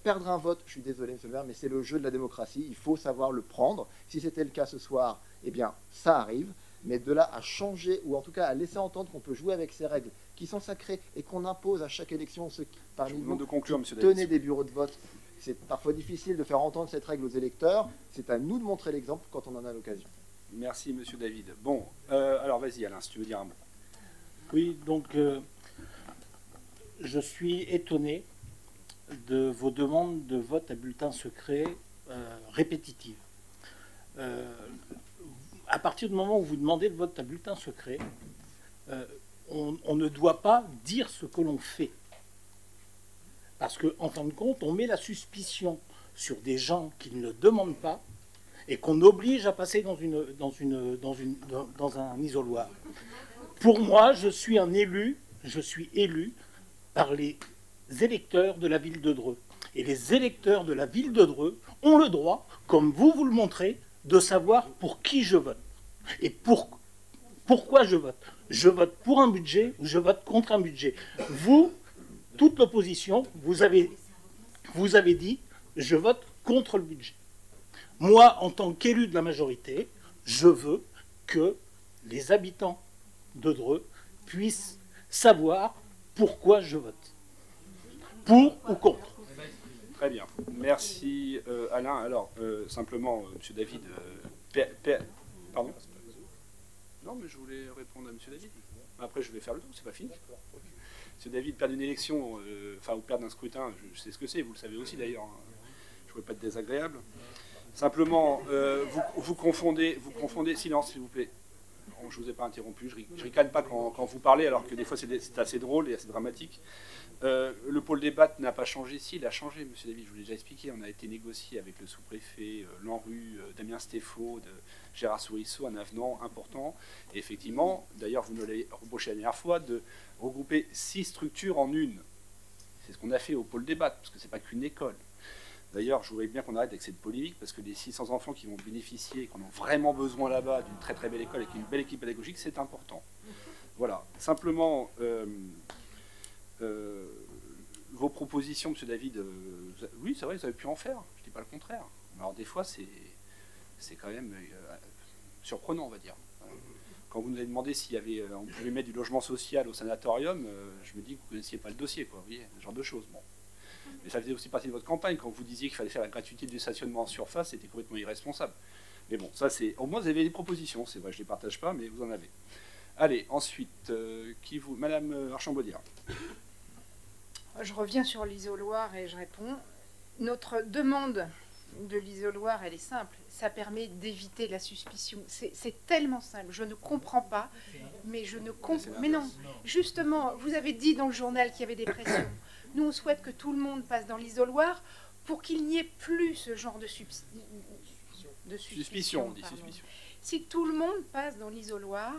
Perdre un vote, je suis désolé, monsieur le maire, mais c'est le jeu de la démocratie, il faut savoir le prendre. Si c'était le cas ce soir, eh bien, ça arrive. Mais de là à changer, ou en tout cas à laisser entendre qu'on peut jouer avec ces règles qui sont sacrées et qu'on impose à chaque élection ceux qui, parmi nous, tenez des bureaux de vote, c'est parfois difficile de faire entendre cette règle aux électeurs. C'est à nous de montrer l'exemple quand on en a l'occasion. Merci, monsieur David. Bon, alors vas-y, Alain, si tu veux dire un mot. Oui, donc je suis étonné de vos demandes de vote à bulletin secret répétitives. À partir du moment où vous demandez le vote à bulletin secret, on ne doit pas dire ce que l'on fait. Parce qu'en fin de compte, on met la suspicion sur des gens qui ne le demandent pas et qu'on oblige à passer dans un isoloir. Pour moi, je suis élu par les électeurs de la ville de Dreux. Et les électeurs de la ville de Dreux ont le droit, comme vous le montrez, de savoir pour qui je vote. Et pourquoi je vote. Je vote pour un budget ou je vote contre un budget. Vous, toute l'opposition, vous avez dit je vote contre le budget. Moi, en tant qu'élu de la majorité, je veux que les habitants de Dreux puissent savoir pourquoi je vote. Pour ou contre. Très bien. Merci Alain. Alors, simplement, monsieur David, pardon. Non, mais je voulais répondre à monsieur David. Après, je vais faire le tour, c'est pas fini. Monsieur David, perdre une élection, ou perdre un scrutin, je sais ce que c'est, vous le savez aussi d'ailleurs. Je ne voulais pas être désagréable. Simplement, vous confondez, silence s'il vous plaît. Je ne vous ai pas interrompu, je ricane pas quand vous parlez, alors que des fois c'est assez drôle et assez dramatique. Le pôle débat n'a pas changé. Si, il a changé, monsieur David, je vous l'ai déjà expliqué. On a été négocié avec le sous-préfet, Lanru, Damien Stéphaux, Gérard Sourisseau, un avenant important. Et effectivement, d'ailleurs, vous nous l'avez reproché la dernière fois, de regrouper 6 structures en une. C'est ce qu'on a fait au pôle débat, parce que ce n'est pas qu'une école. D'ailleurs, je voudrais bien qu'on arrête avec cette polémique, parce que les 600 enfants qui vont bénéficier, qu'on a vraiment besoin là-bas d'une très très belle école avec une belle équipe pédagogique, c'est important. Voilà. Simplement, vos propositions, monsieur David, oui, c'est vrai, vous avez pu en faire, je ne dis pas le contraire. Alors des fois, c'est quand même surprenant, on va dire. Quand vous nous avez demandé s'il y avait, on pouvait mettre du logement social au sanatorium, je me dis que vous ne connaissiez pas le dossier, quoi, vous voyez, ce genre de choses. Bon. Mais ça faisait aussi partie de votre campagne. Quand vous disiez qu'il fallait faire la gratuité du stationnement en surface, c'était complètement irresponsable. Mais bon, ça c'est. Au moins vous avez des propositions, c'est vrai, je ne les partage pas, mais vous en avez. Allez, ensuite, Madame Archambaud-Diard. Je reviens sur l'isoloir et je réponds. Notre demande de l'isoloir, elle est simple. Ça permet d'éviter la suspicion. C'est tellement simple. Je ne comprends pas, mais je ne comprends. Mais non, justement, vous avez dit dans le journal qu'il y avait des pressions. Nous, on souhaite que tout le monde passe dans l'isoloir pour qu'il n'y ait plus ce genre de suspicion. Si tout le monde passe dans l'isoloir,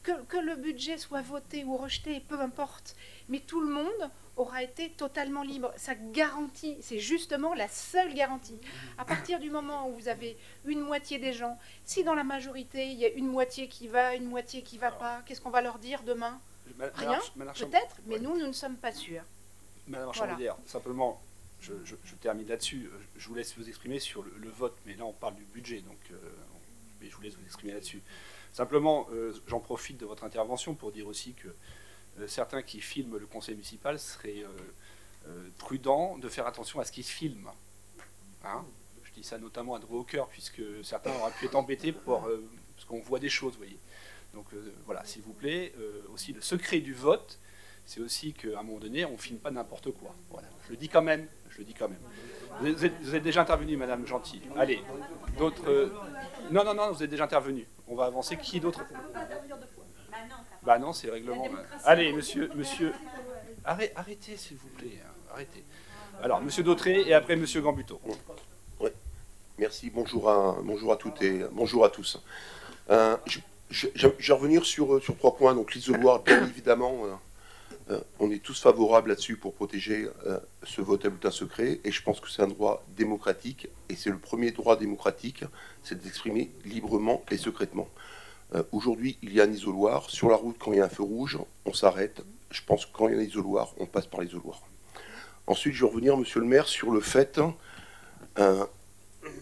que le budget soit voté ou rejeté, peu importe, mais tout le monde aura été totalement libre. Ça garantit, c'est justement la seule garantie. À partir du moment où vous avez une moitié des gens, si dans la majorité, il y a une moitié qui va, une moitié qui ne va pas, qu'est-ce qu'on va leur dire demain? Rien, peut-être, mais nous ne sommes pas sûrs. Madame Archambaud-Diard, simplement, je termine là-dessus. Je vous laisse vous exprimer sur le vote, mais là on parle du budget, donc mais je vous laisse vous exprimer là-dessus. Simplement, j'en profite de votre intervention pour dire aussi que certains qui filment le conseil municipal seraient prudents de faire attention à ce qu'ils filment. Hein, je dis ça notamment à André au cœur, puisque certains auraient pu être embêtés parce qu'on voit des choses, vous voyez. Donc voilà, s'il vous plaît, aussi le secret du vote, c'est aussi qu'à un moment donné, on ne filme pas n'importe quoi. Voilà. Je le dis quand même. Vous êtes déjà intervenu, Madame Gentil. Allez, d'autres... Non, vous êtes déjà intervenu. On va avancer. Qui d'autre? Bah non, c'est le règlement. Allez, monsieur... Arrêtez, s'il vous plaît. Arrêtez. Alors, monsieur Dautré et après monsieur Gambuteau. Oui, merci. Bonjour à toutes et bonjour à tous. Je vais revenir sur 3 points. Donc, l'isoloir, bien évidemment... on est tous favorables là-dessus pour protéger ce vote à bulletin secret, et je pense que c'est un droit démocratique, et c'est le premier droit démocratique, c'est d'exprimer librement et secrètement. Aujourd'hui, il y a un isoloir. Sur la route, quand il y a un feu rouge, on s'arrête. Je pense que quand il y a un isoloir, on passe par l'isoloir. Ensuite, je vais revenir, monsieur le maire, sur le fait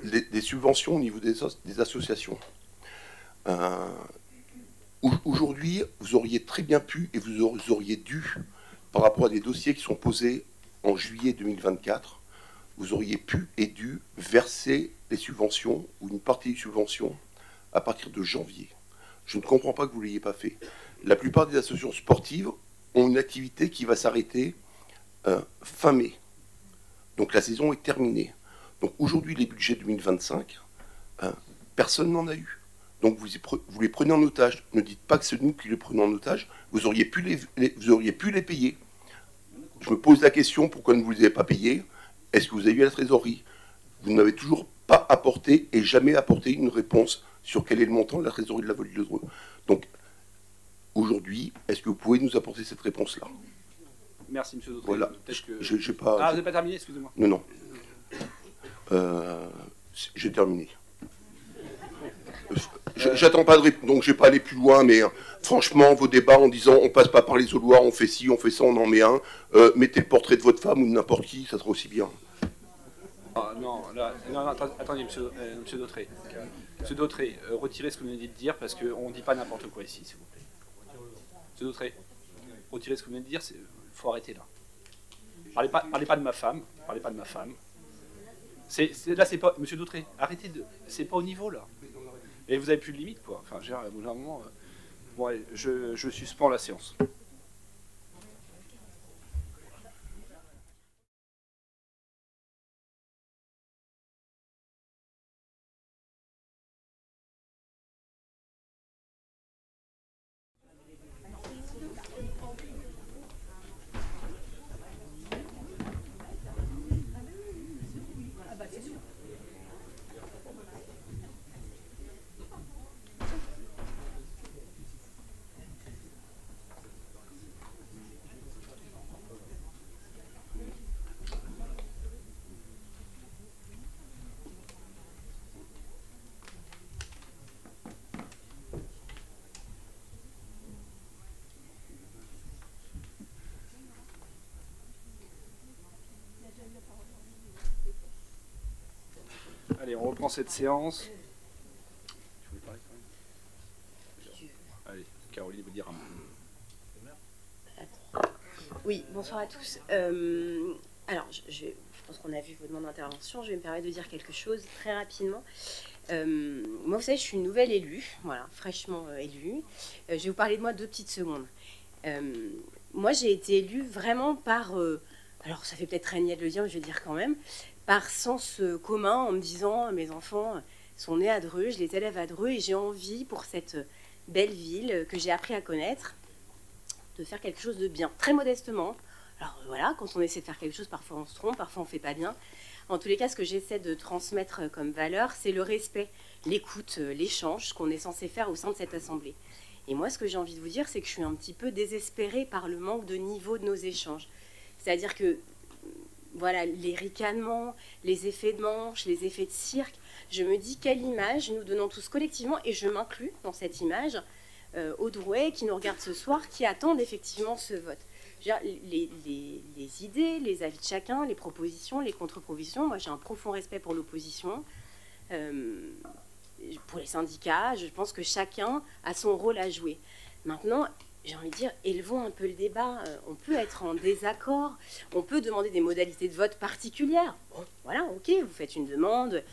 des subventions au niveau des associations. Aujourd'hui, vous auriez très bien pu et vous auriez dû, par rapport à des dossiers qui sont posés en juillet 2024, vous auriez pu et dû verser les subventions ou une partie des subventions à partir de janvier. Je ne comprends pas que vous ne l'ayez pas fait. La plupart des associations sportives ont une activité qui va s'arrêter fin mai. Donc la saison est terminée. Donc aujourd'hui, les budgets 2025, personne n'en a eu. Donc vous les prenez en otage. Ne dites pas que c'est nous qui les prenons en otage. Vous auriez pu les payer. Je me pose la question, pourquoi ne vous les avez pas payés? Est-ce que vous avez eu la trésorerie? Vous n'avez toujours pas apporté et jamais apporté une réponse sur quel est le montant de la trésorerie de la Vallée de Dreux. Donc aujourd'hui, est-ce que vous pouvez nous apporter cette réponse-là? Merci, monsieur Dautré. Voilà. J'ai pas... Ah, vous n'avez pas terminé, excusez-moi. Non. J'ai terminé. J'attends pas de réponse, donc je vais pas aller plus loin, mais franchement, vos débats en disant on passe pas par les isoloirs, on fait ci, on fait ça, on en met un, mettez le portrait de votre femme ou de n'importe qui, ça sera aussi bien. Ah, non, attendez, monsieur Dautré. Monsieur Dautré, retirez ce que vous venez de dire, parce qu'on ne dit pas n'importe quoi ici, s'il vous plaît. Monsieur Dautré, retirez ce que vous venez de dire, il faut arrêter là. Parlez pas de ma femme, Là, c'est pas... Monsieur Dautré, arrêtez de... C'est pas au niveau, là. Et vous avez plus de limite, quoi. Enfin, au bout d'un moment... Bon, allez, je suspends la séance. Allez, on reprend cette séance. Je voulais parler quand même. Allez, Caroline vous dire un mot. Oui, bonsoir à tous. Alors, je pense qu'on a vu vos demandes d'intervention. Je vais me permettre de dire quelque chose très rapidement. Moi, vous savez, je suis une nouvelle élue, voilà, fraîchement élue. Je vais vous parler de moi 2 petites secondes. Moi, j'ai été élue vraiment par... alors, ça fait peut-être très niais de le dire, mais je vais dire quand même, par sens commun, en me disant, mes enfants sont nés à Dreux, je les élève à Dreux, et j'ai envie, pour cette belle ville que j'ai appris à connaître, de faire quelque chose de bien, très modestement. Alors voilà, quand on essaie de faire quelque chose, parfois on se trompe, parfois on ne fait pas bien. En tous les cas, ce que j'essaie de transmettre comme valeur, c'est le respect, l'écoute, l'échange, ce qu'on est censé faire au sein de cette assemblée. Et moi, ce que j'ai envie de vous dire, c'est que je suis un petit peu désespérée par le manque de niveau de nos échanges. C'est-à-dire que, voilà, les ricanements, les effets de manche, les effets de cirque, je me dis quelle image nous donnons tous collectivement, et je m'inclus dans cette image, aux Drouais qui nous regardent ce soir, qui attendent effectivement ce vote. je veux dire, les idées, les avis de chacun, les propositions, les contre-propositions. Moi, j'ai un profond respect pour l'opposition, pour les syndicats. Je pense que chacun a son rôle à jouer. Maintenant, j'ai envie de dire, élevons un peu le débat. On peut être en désaccord, on peut demander des modalités de vote particulières. Bon, voilà, ok, vous faites une demande,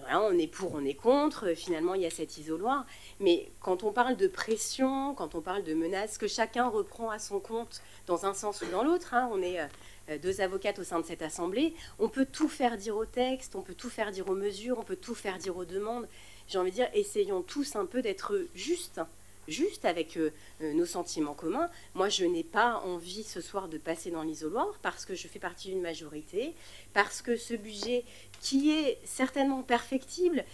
voilà, on est pour, on est contre, finalement il y a cet isoloir. Mais quand on parle de pression, quand on parle de menaces, que chacun reprend à son compte dans un sens ou dans l'autre, hein, on est deux avocates au sein de cette assemblée, on peut tout faire dire au texte, on peut tout faire dire aux mesures, on peut tout faire dire aux demandes. J'ai envie de dire, essayons tous un peu d'être justes, juste avec nos sentiments communs. Moi, je n'ai pas envie ce soir de passer dans l'isoloir parce que je fais partie d'une majorité, parce que ce budget qui est certainement perfectible,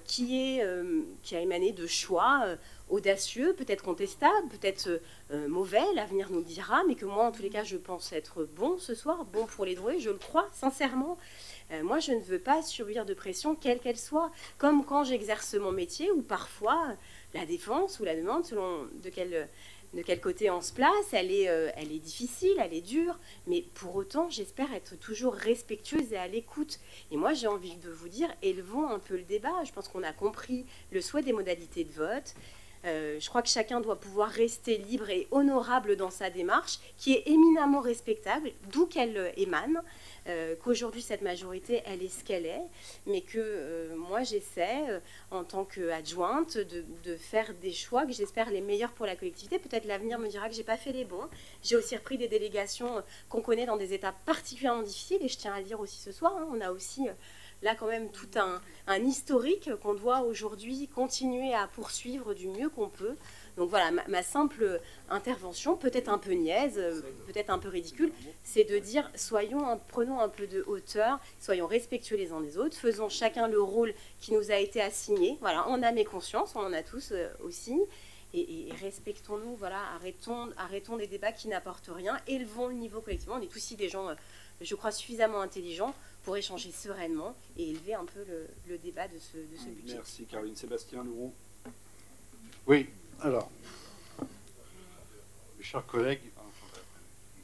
qui a émané de choix audacieux, peut-être contestables, peut-être mauvais, l'avenir nous le dira, mais que moi, en tous les cas, je pense être bon ce soir, bon pour les Drouais, je le crois sincèrement. Moi, je ne veux pas subir de pression, quelle qu'elle soit, comme quand j'exerce mon métier, où parfois la défense ou la demande, selon de quel côté on se place, elle est difficile, elle est dure, mais pour autant, j'espère être toujours respectueuse et à l'écoute. Et moi, j'ai envie de vous dire, élevons un peu le débat. Je pense qu'on a compris le souhait des modalités de vote. Je crois que chacun doit pouvoir rester libre et honorable dans sa démarche, qui est éminemment respectable, d'où qu'elle émane, qu'aujourd'hui cette majorité, elle est ce qu'elle est, mais que moi j'essaie, en tant qu'adjointe, de faire des choix que j'espère les meilleurs pour la collectivité. Peut-être l'avenir me dira que j'ai pas fait les bons. J'ai aussi repris des délégations qu'on connaît dans des étapes particulièrement difficiles, et je tiens à le dire aussi ce soir, hein, on a aussi là quand même tout un historique qu'on doit aujourd'hui continuer à poursuivre du mieux qu'on peut. Donc voilà, ma simple intervention, peut-être un peu niaise, peut-être un peu ridicule, c'est de dire prenons un peu de hauteur, soyons respectueux les uns des autres, faisons chacun le rôle qui nous a été assigné. Voilà, en âme et conscience, on en a tous aussi. Et respectons-nous, voilà, arrêtons des débats qui n'apportent rien, élevons le niveau collectivement. On est aussi des gens, je crois, suffisamment intelligents pour échanger sereinement et élever un peu le débat de ce budget. Merci Caroline. Sébastien Leroux. Oui, alors, mes chers collègues,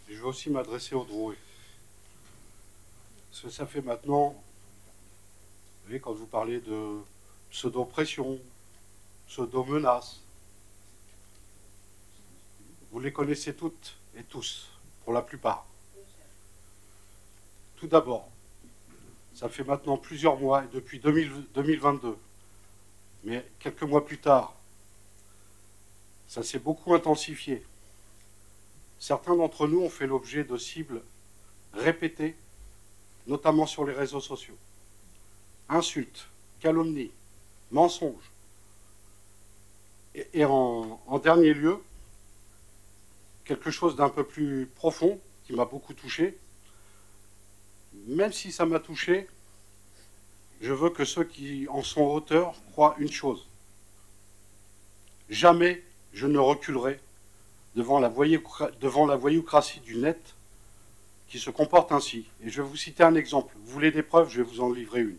je vais aussi m'adresser aux Drouais. Parce que ça fait maintenant, vous voyez, quand vous parlez de pseudo-pression, pseudo-menace, vous les connaissez toutes et tous, pour la plupart. Tout d'abord, ça fait maintenant plusieurs mois, et depuis 2022, mais quelques mois plus tard, ça s'est beaucoup intensifié. Certains d'entre nous ont fait l'objet de cibles répétées, notamment sur les réseaux sociaux. Insultes, calomnies, mensonges. Et en dernier lieu, quelque chose d'un peu plus profond qui m'a beaucoup touché. Même si ça m'a touché, je veux que ceux qui en sont auteurs croient une chose. Jamais je ne reculerai devant la voyoucratie du net qui se comporte ainsi. Et je vais vous citer un exemple. Vous voulez des preuves, je vais vous en livrer une.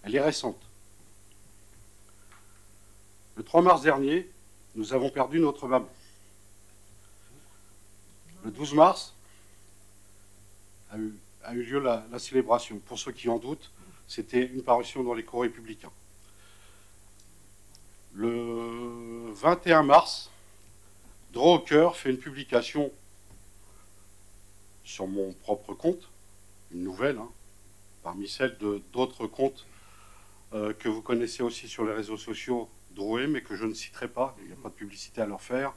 Elle est récente. Le 3 mars dernier, nous avons perdu notre maman. Le 12 mars a eu lieu la célébration. Pour ceux qui en doutent, c'était une parution dans l'Écho républicain. Le 21 mars, Droit au cœur fait une publication sur mon propre compte, une nouvelle, hein, parmi celles d'autres comptes que vous connaissez aussi sur les réseaux sociaux Drouais, mais que je ne citerai pas, il n'y a pas de publicité à leur faire.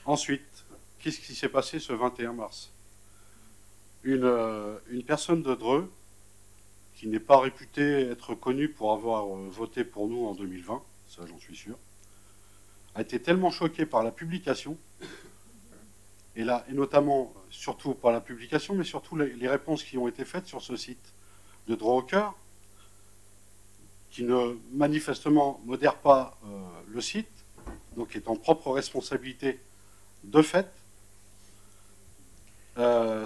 Ensuite, qu'est-ce qui s'est passé ce 21 mars ? Une personne de Dreux, qui n'est pas réputée être connue pour avoir voté pour nous en 2020, ça j'en suis sûr, a été tellement choquée par la publication, et notamment, surtout par la publication, mais surtout les réponses qui ont été faites sur ce site de Droit au cœur, qui ne manifestement modère pas le site, donc est en propre responsabilité de fait.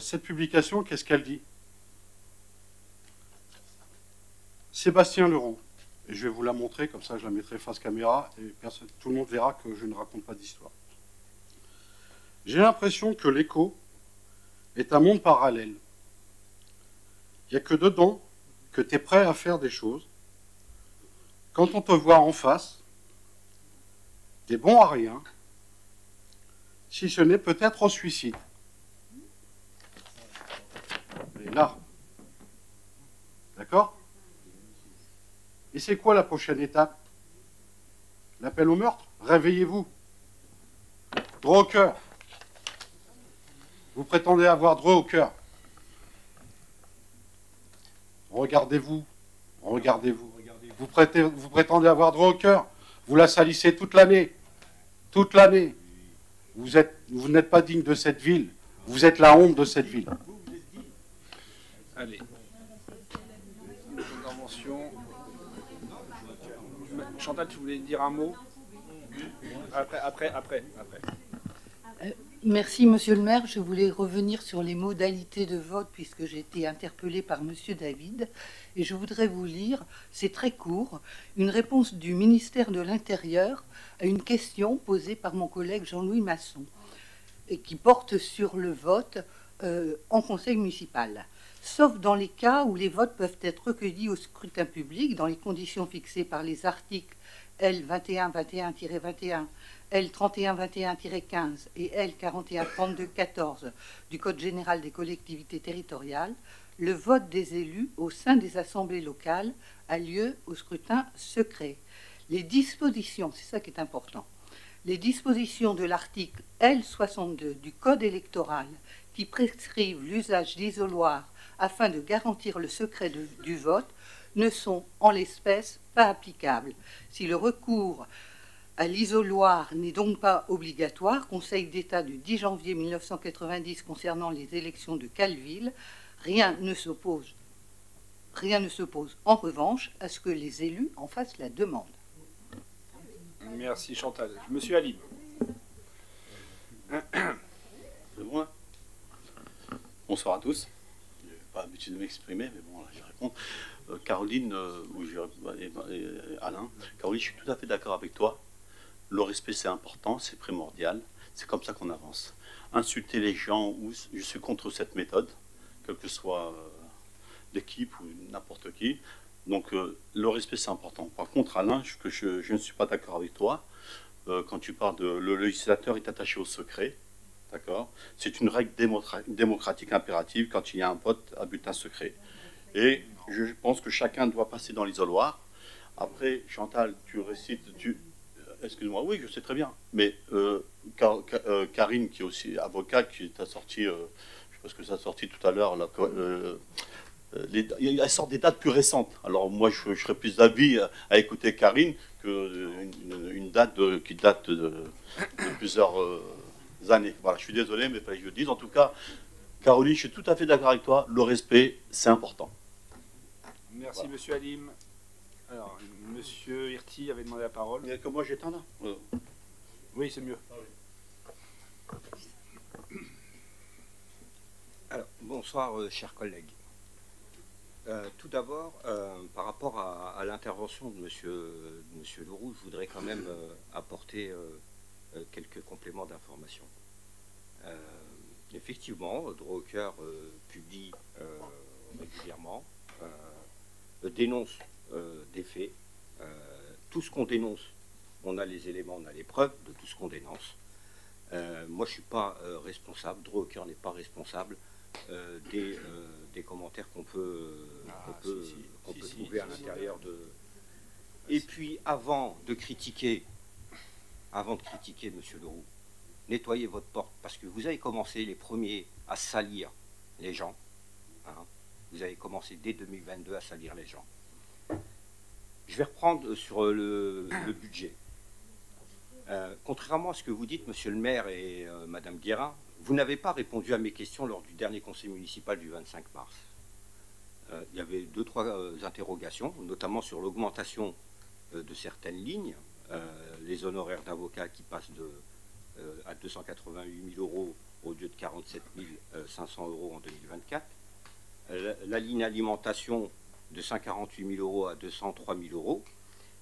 Cette publication, qu'est-ce qu'elle dit ? Sébastien Leroux, et je vais vous la montrer, comme ça je la mettrai face caméra, et tout le monde verra que je ne raconte pas d'histoire. J'ai l'impression que l'écho est un monde parallèle. Il n'y a que dedans que tu es prêt à faire des choses. Quand on te voit en face, tu es bon à rien, si ce n'est peut-être au suicide. Et là, d'accord? Et c'est quoi la prochaine étape? L'appel au meurtre? Réveillez-vous. Droit au cœur. Vous prétendez avoir droit au cœur. Regardez-vous. Regardez-vous. Vous prétendez avoir droit au cœur. Vous la salissez toute l'année. Toute l'année. Vous n'êtes pas digne de cette ville. Vous êtes la honte de cette ville. Allez. Intervention. Chantal, tu voulais dire un mot? Après. Merci, Monsieur le maire. Je voulais revenir sur les modalités de vote puisque j'ai été interpellée par Monsieur David. Et je voudrais vous lire, c'est très court, une réponse du ministère de l'Intérieur à une question posée par mon collègue Jean-Louis Masson et qui porte sur le vote en conseil municipal. Sauf dans les cas où les votes peuvent être recueillis au scrutin public dans les conditions fixées par les articles L 2121-21, L 3121-15 et L 4132-14 du Code général des collectivités territoriales, le vote des élus au sein des assemblées locales a lieu au scrutin secret. Les dispositions, c'est ça qui est important, les dispositions de l'article L 62 du Code électoral qui prescrivent l'usage d'isoloirs afin de garantir le secret du vote ne sont en l'espèce pas applicables. Si le recours à l'isoloir n'est donc pas obligatoire, Conseil d'État du 10 janvier 1990 concernant les élections de Calville, rien ne s'oppose en revanche à ce que les élus en fassent la demande. Merci Chantal. Monsieur Alim. C'est moi. Bonsoir à tous. Je n'ai pas l'habitude de m'exprimer, mais bon, là, je réponds. Caroline, Alain, Caroline, je suis tout à fait d'accord avec toi. Le respect, c'est important, c'est primordial. C'est comme ça qu'on avance. Insulter les gens, je suis contre cette méthode, quelle que soit l'équipe ou n'importe qui. Donc, le respect, c'est important. Par contre, Alain, je ne suis pas d'accord avec toi. Quand tu parles de le législateur est attaché au secret, d'accord? C'est une règle démocratique impérative quand il y a un vote à bulletin secret. Et je pense que chacun doit passer dans l'isoloir. Après, Chantal, tu récites... Excuse-moi, oui, je sais très bien. Mais Karine, qui est aussi avocate, qui t'a sorti... je pense que ça a sorti tout à l'heure... elle sort des dates plus récentes. Alors moi, je serais plus d'avis à écouter Karine qu'une date qui date de plusieurs années. Voilà, je suis désolé, mais il fallait que je le dise. En tout cas, Caroline, je suis tout à fait d'accord avec toi. Le respect, c'est important. Merci, voilà. Monsieur Alim. Alors, Monsieur Hirti avait demandé la parole. Il n'y a que moi, j'éteins là. Oui, c'est mieux. Alors, bonsoir, chers collègues. Tout d'abord, par rapport à l'intervention de Monsieur Leroux, je voudrais quand même apporter quelques compléments d'information. Effectivement, Droit au cœur publie régulièrement, dénonce des faits. Tout ce qu'on dénonce, on a les éléments, on a les preuves de tout ce qu'on dénonce. Moi, je ne suis pas responsable, Droit au cœur n'est pas responsable des commentaires qu'on peut trouver à l'intérieur de... Et puis, avant de critiquer Monsieur Leroux, nettoyez votre porte, parce que vous avez commencé les premiers à salir les gens. Hein. Vous avez commencé dès 2022 à salir les gens. Je vais reprendre sur le budget. Contrairement à ce que vous dites, Monsieur le maire et Madame Guérin, vous n'avez pas répondu à mes questions lors du dernier conseil municipal du 25 mars. Il y avait 2-3 interrogations, notamment sur l'augmentation de certaines lignes, les honoraires d'avocats qui passent à 288 000 € au lieu de 47 500 € en 2024, la ligne alimentation de 148 000 € à 203 000 €,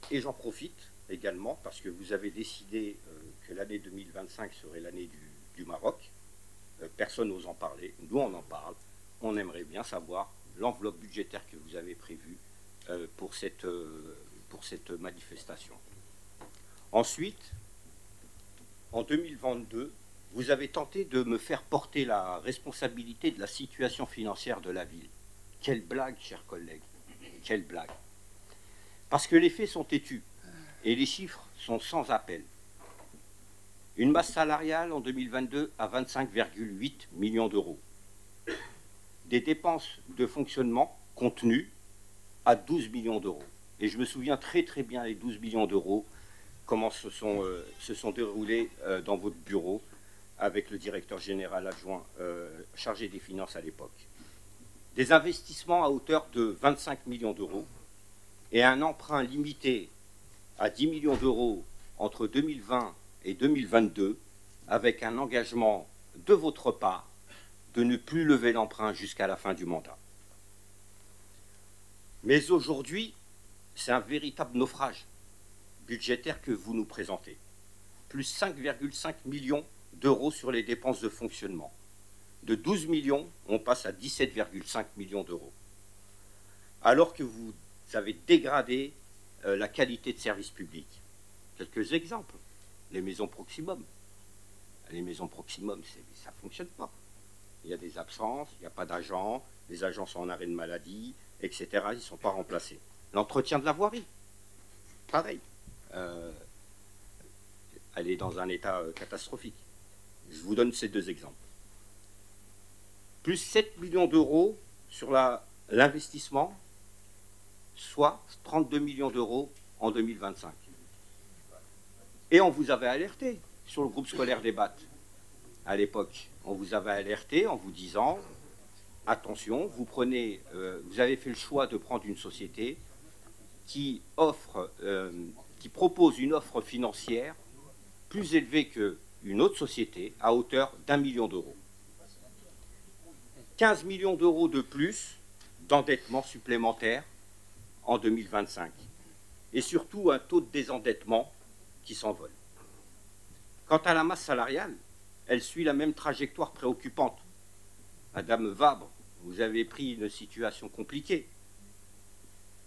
et j'en profite également parce que vous avez décidé que l'année 2025 serait l'année du Maroc. Personne n'ose en parler. Nous, on en parle. On aimerait bien savoir l'enveloppe budgétaire que vous avez prévue pour cette manifestation. Ensuite, en 2022, vous avez tenté de me faire porter la responsabilité de la situation financière de la ville. Quelle blague, chers collègues, quelle blague. Parce que les faits sont têtus et les chiffres sont sans appel. Une masse salariale en 2022 à 25,8 millions d'euros. Des dépenses de fonctionnement contenues à 12 millions d'euros. Et je me souviens très très bien les 12 millions d'euros, comment se sont déroulés dans votre bureau avec le directeur général adjoint chargé des finances à l'époque. Des investissements à hauteur de 25 millions d'euros et un emprunt limité à 10 millions d'euros entre 2020 et 2022, avec un engagement de votre part de ne plus lever l'emprunt jusqu'à la fin du mandat. Mais aujourd'hui, c'est un véritable naufrage budgétaire que vous nous présentez. Plus 5,5 millions d'euros sur les dépenses de fonctionnement. De 12 millions, on passe à 17,5 millions d'euros. Alors que vous avez dégradé la qualité de service public. Quelques exemples. Les maisons proximum. Les maisons proximum, ça ne fonctionne pas. Il y a des absences, il n'y a pas d'agents, les agents sont en arrêt de maladie, etc. Ils ne sont pas remplacés. L'entretien de la voirie, pareil. Elle est dans un état catastrophique. Je vous donne ces deux exemples. Plus 7 millions d'euros sur l'investissement, soit 32 millions d'euros en 2025. Et on vous avait alerté sur le groupe scolaire des Battes. À l'époque, on vous avait alerté en vous disant, attention, vous avez fait le choix de prendre une société qui propose une offre financière plus élevée qu'une autre société à hauteur d'1 million d'euros. 15 millions d'euros de plus d'endettement supplémentaire en 2025. Et surtout un taux de désendettement qui s'envole. Quant à la masse salariale, elle suit la même trajectoire préoccupante. Madame Vabre, vous avez pris une situation compliquée.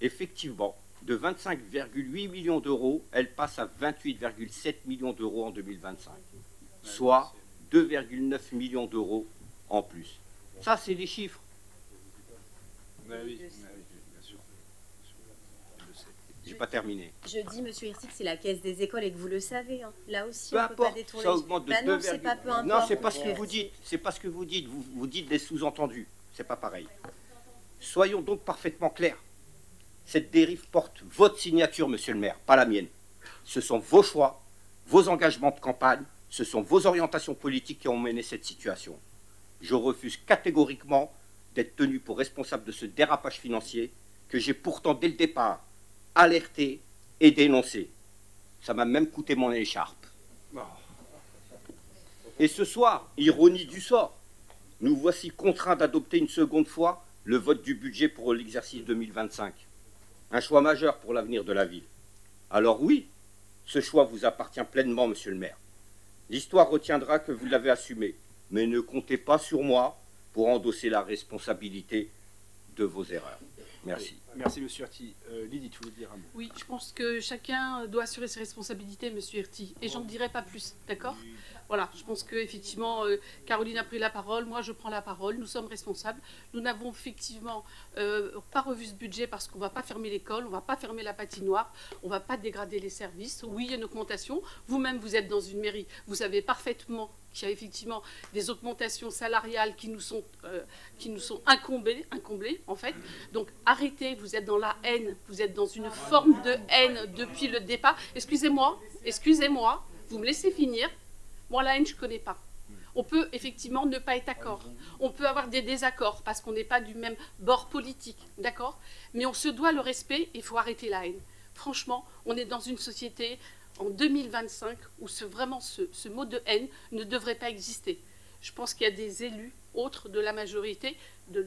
Effectivement, de 25,8 millions d'euros, elle passe à 28,7 millions d'euros en 2025, soit 2,9 millions d'euros en plus. Ça, c'est les chiffres. Oui, bien sûr. J'ai pas terminé. Je dis, monsieur Hirsi, que c'est la caisse des écoles et que vous le savez. Hein. Là aussi, Peu on ne peut pas importe, détourner. ça augmente de Bah 2, non, c'est pas peu importe. non, c'est pas ce que vous dites. C'est pas ce que vous dites. Vous dites des sous-entendus. C'est pas pareil. Soyons donc parfaitement clairs. Cette dérive porte votre signature, monsieur le maire, pas la mienne. Ce sont vos choix, vos engagements de campagne, ce sont vos orientations politiques qui ont mené cette situation. Je refuse catégoriquement d'être tenu pour responsable de ce dérapage financier que j'ai pourtant dès le départ alerté et dénoncé. Ça m'a même coûté mon écharpe. Et ce soir, ironie du sort, nous voici contraints d'adopter une seconde fois le vote du budget pour l'exercice 2025. Un choix majeur pour l'avenir de la ville. Alors oui, ce choix vous appartient pleinement, monsieur le maire. L'histoire retiendra que vous l'avez assumé, mais ne comptez pas sur moi pour endosser la responsabilité de vos erreurs. Merci. Merci, monsieur Hirti. Lydie, tu voulais dire un mot? Oui, je pense que chacun doit assurer ses responsabilités, monsieur Hirti, et j'en dirai pas plus, d'accord? Voilà, je pense qu'effectivement, Caroline a pris la parole, moi je prends la parole, nous sommes responsables. Nous n'avons effectivement pas revu ce budget parce qu'on ne va pas fermer l'école, on ne va pas fermer la patinoire, on ne va pas dégrader les services. Oui, il y a une augmentation. Vous-même, vous êtes dans une mairie, vous savez parfaitement qu'il y a effectivement des augmentations salariales qui nous sont incombées en fait. Donc arrêtez, vous êtes dans la haine, vous êtes dans une forme de haine depuis le départ. Excusez-moi, vous me laissez finir. Moi, la haine, je ne connais pas. On peut effectivement ne pas être d'accord. On peut avoir des désaccords parce qu'on n'est pas du même bord politique, d'accord? Mais on se doit le respect et il faut arrêter la haine. Franchement, on est dans une société en 2025 où ce mot de haine ne devrait pas exister. Je pense qu'il y a des élus autres de la majorité, de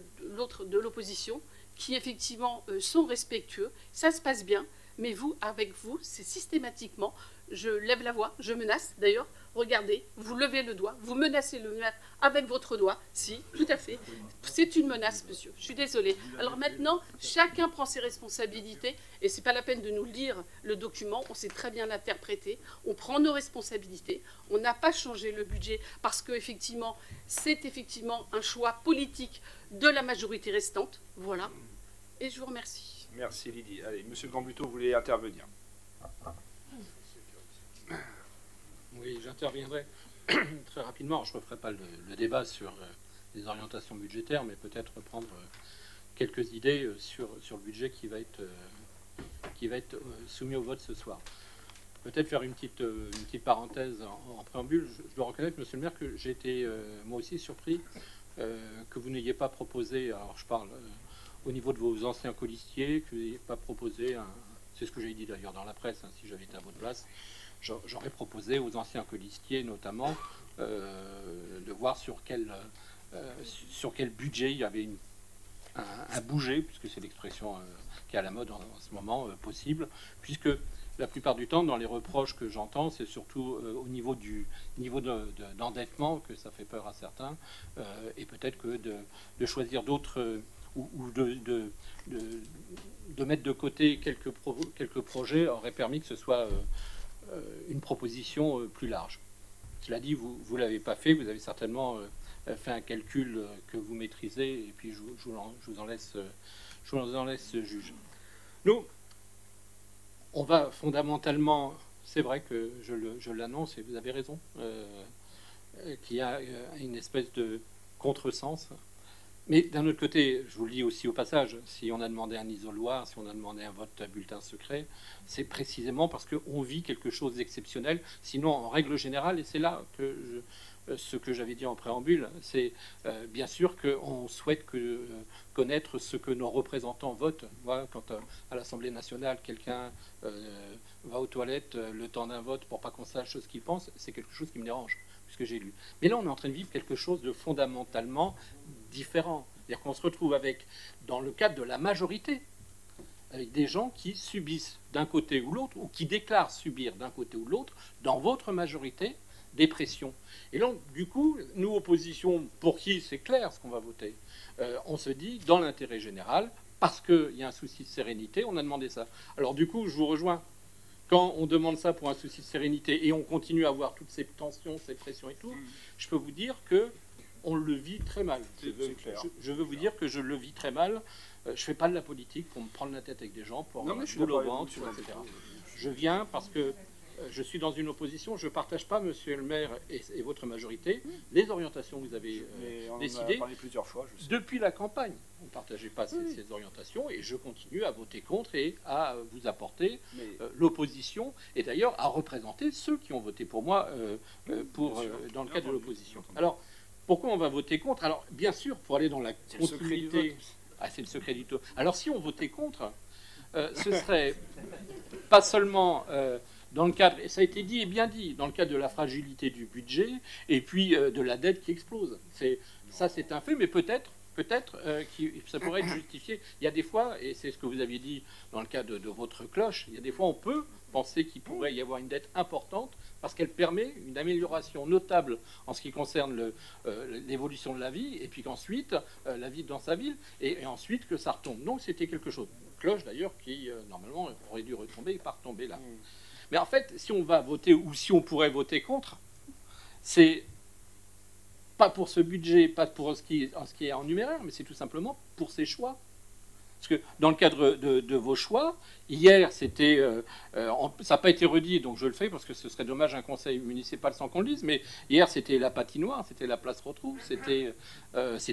l'opposition, qui effectivement sont respectueux. Ça se passe bien. Mais vous, avec vous, c'est systématiquement, je lève la voix, je menace. D'ailleurs, regardez, vous levez le doigt, vous menacez le maire avec votre doigt. Si, tout à fait. C'est une menace, monsieur. Je suis désolée. Alors maintenant, chacun prend ses responsabilités. Et ce n'est pas la peine de nous lire le document. On sait très bien l'interpréter. On prend nos responsabilités. On n'a pas changé le budget parce que effectivement, c'est effectivement un choix politique de la majorité restante. Voilà. Et je vous remercie. Merci Lydie. Allez, monsieur Gambuteau, vous voulez intervenir? Oui, j'interviendrai très rapidement. Je ne referai pas le débat sur les orientations budgétaires, mais peut-être reprendre quelques idées sur le budget qui va être soumis au vote ce soir. Peut-être faire une petite parenthèse en préambule. Je dois reconnaître, monsieur le maire, que j'ai été moi aussi surpris que vous n'ayez pas proposé, alors je parle au niveau de vos anciens colistiers, que vous n'ayez pas proposé, c'est ce que j'ai dit d'ailleurs dans la presse, hein, si j'avais été à votre place, j'aurais proposé aux anciens colistiers notamment de voir sur quel budget il y avait un bouger, puisque c'est l'expression qui est à la mode en ce moment possible, puisque la plupart du temps, dans les reproches que j'entends, c'est surtout au niveau d'endettement que ça fait peur à certains, et peut-être que de choisir d'autres ou de mettre de côté quelques projets aurait permis que ce soit une proposition plus large. Cela dit, vous ne l'avez pas fait, vous avez certainement fait un calcul que vous maîtrisez, et puis je vous en laisse juge. Nous, on va fondamentalement, c'est vrai que je l'annonce, et vous avez raison, qu'il y a une espèce de contresens. Mais d'un autre côté, je vous le dis aussi au passage, si on a demandé un isoloir, si on a demandé un vote à bulletin secret, c'est précisément parce qu'on vit quelque chose d'exceptionnel. Sinon, en règle générale, et c'est là que ce que j'avais dit en préambule, c'est bien sûr qu'on souhaite connaître ce que nos représentants votent. Voilà, quand à l'Assemblée nationale, quelqu'un va aux toilettes le temps d'un vote pour pas qu'on sache ce qu'il pense, c'est quelque chose qui me dérange, puisque j'ai lu. Mais là, on est en train de vivre quelque chose de fondamentalement différent. C'est-à-dire qu'on se retrouve avec, dans le cadre de la majorité, avec des gens qui subissent d'un côté ou l'autre, ou qui déclarent subir d'un côté ou l'autre, dans votre majorité, des pressions. Et donc, du coup, nous, opposition, pour qui c'est clair ce qu'on va voter, on se dit, dans l'intérêt général, parce qu'il y a un souci de sérénité, on a demandé ça. Alors du coup, je vous rejoins. Quand on demande ça pour un souci de sérénité et on continue à avoir toutes ces tensions, ces pressions et tout, je peux vous dire que on le vit très mal. Je veux vous dire que je le vis très mal. Je ne fais pas de la politique pour me prendre la tête avec des gens, pour me boule au ventre, etc. Je viens parce que je suis dans une opposition. Je ne partage pas, monsieur le maire et votre majorité, les orientations que vous avez décidées. On en a parlé plusieurs fois. Depuis la campagne, vous ne partagez pas ces orientations et je continue à voter contre et à vous apporter l'opposition et d'ailleurs à représenter ceux qui ont voté pour moi dans le cadre de l'opposition. Alors, pourquoi on va voter contre? Alors, bien sûr, pour aller dans la continuité... Ah, c'est le secret du vote. Alors, si on votait contre, ce serait pas seulement... dans le cadre, et ça a été dit et bien dit, dans le cadre de la fragilité du budget et puis de la dette qui explose. Ça, c'est un fait, mais peut-être ça pourrait être justifié. Il y a des fois, et c'est ce que vous aviez dit dans le cadre de votre cloche, il y a des fois on peut penser qu'il pourrait y avoir une dette importante parce qu'elle permet une amélioration notable en ce qui concerne l'évolution de la vie, et puis qu'ensuite, la vie dans sa ville, et ensuite que ça retombe. Donc c'était quelque chose. Cloche d'ailleurs qui, normalement, aurait dû retomber et pas retomber là. Mais en fait, si on va voter, ou si on pourrait voter contre, c'est pas pour ce budget, pas pour ce qui est en numéraire, mais c'est tout simplement pour ces choix. Parce que dans le cadre de vos choix, hier, c'était... ça n'a pas été redit, donc je le fais, parce que ce serait dommage un conseil municipal sans qu'on le dise, mais hier, c'était la patinoire, c'était la place Rotrou, c'était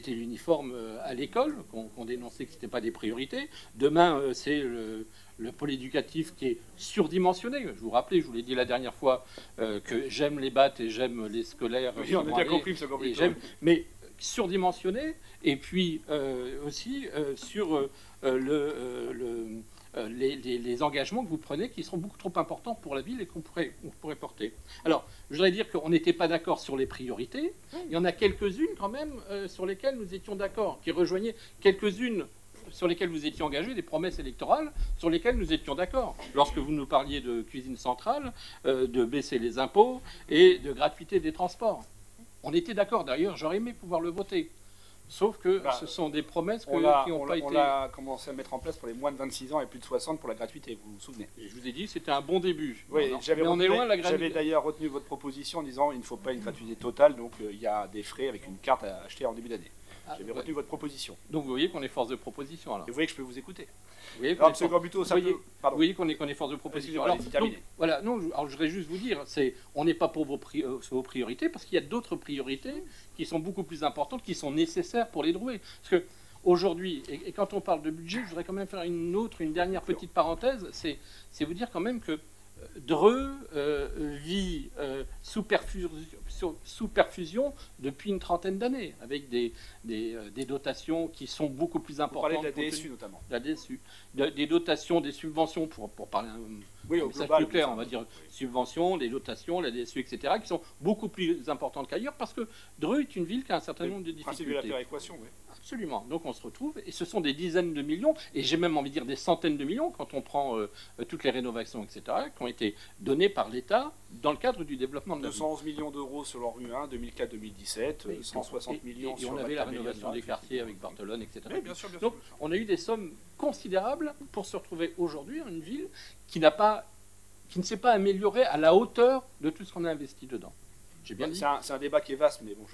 l'uniforme à l'école, qu'on dénonçait que ce n'était pas des priorités. Demain, c'est le pôle éducatif qui est surdimensionné. Je vous rappelais, je vous l'ai dit la dernière fois, que j'aime les battes et j'aime les scolaires. Oui, on a bien compris, ce mais surdimensionné, et puis aussi sur les engagements que vous prenez qui sont beaucoup trop importants pour la ville et qu'on pourrait porter. Alors, je voudrais dire qu'on n'était pas d'accord sur les priorités. Il y en a quelques-unes quand même sur lesquelles nous étions d'accord, qui rejoignaient quelques-unes sur lesquels vous étiez engagés, des promesses électorales sur lesquelles nous étions d'accord. Lorsque vous nous parliez de cuisine centrale, de baisser les impôts et de gratuité des transports. On était d'accord, d'ailleurs, j'aurais aimé pouvoir le voter. Sauf que ce sont des promesses qui n'ont pas été... On l'a commencé à mettre en place pour les moins de 26 ans et plus de 60 pour la gratuité, vous vous souvenez? Et je vous ai dit que c'était un bon début. Oui, on est loin de la gratuité. J'avais d'ailleurs retenu votre proposition en disant il ne faut pas une gratuité totale, donc il y a des frais avec une carte à acheter en début d'année. J'avais retenu votre proposition. Donc vous voyez qu'on est force de proposition alors. Et vous voyez que je peux vous écouter. Vous voyez qu'on qu'on est force de proposition. Alors, voilà, non, alors je voudrais juste vous dire, on n'est pas pour vos priorités, parce qu'il y a d'autres priorités qui sont beaucoup plus importantes, qui sont nécessaires pour les Drouais. Parce que aujourd'hui, et quand on parle de budget, je voudrais quand même faire une dernière petite parenthèse, c'est vous dire quand même que Dreux vit sous perfusion depuis une trentaine d'années, avec des dotations qui sont beaucoup plus importantes. Vous parlez de la DSU notamment. La DSU. Des dotations, des subventions, pour parler un message plus clair, on va dire subventions, des dotations, la DSU, etc., qui sont beaucoup plus importantes qu'ailleurs, parce que Dreux est une ville qui a un certain nombre de difficultés. C'est de la péréquation, oui. Absolument. Donc on se retrouve, et ce sont des dizaines de millions, et j'ai même envie de dire des centaines de millions, quand on prend toutes les rénovations, etc., qui ont été données par l'État dans le cadre du développement de la ville. 211 millions d'euros sur l'An 1, 2004-2017, 160 millions sur on avait la rénovation des quartiers avec Barthelone, etc. Oui, bien sûr, Donc on a eu des sommes considérables pour se retrouver aujourd'hui dans une ville qui ne s'est pas améliorée à la hauteur de tout ce qu'on a investi dedans. J'ai bien dit. C'est un débat qui est vaste, mais bon.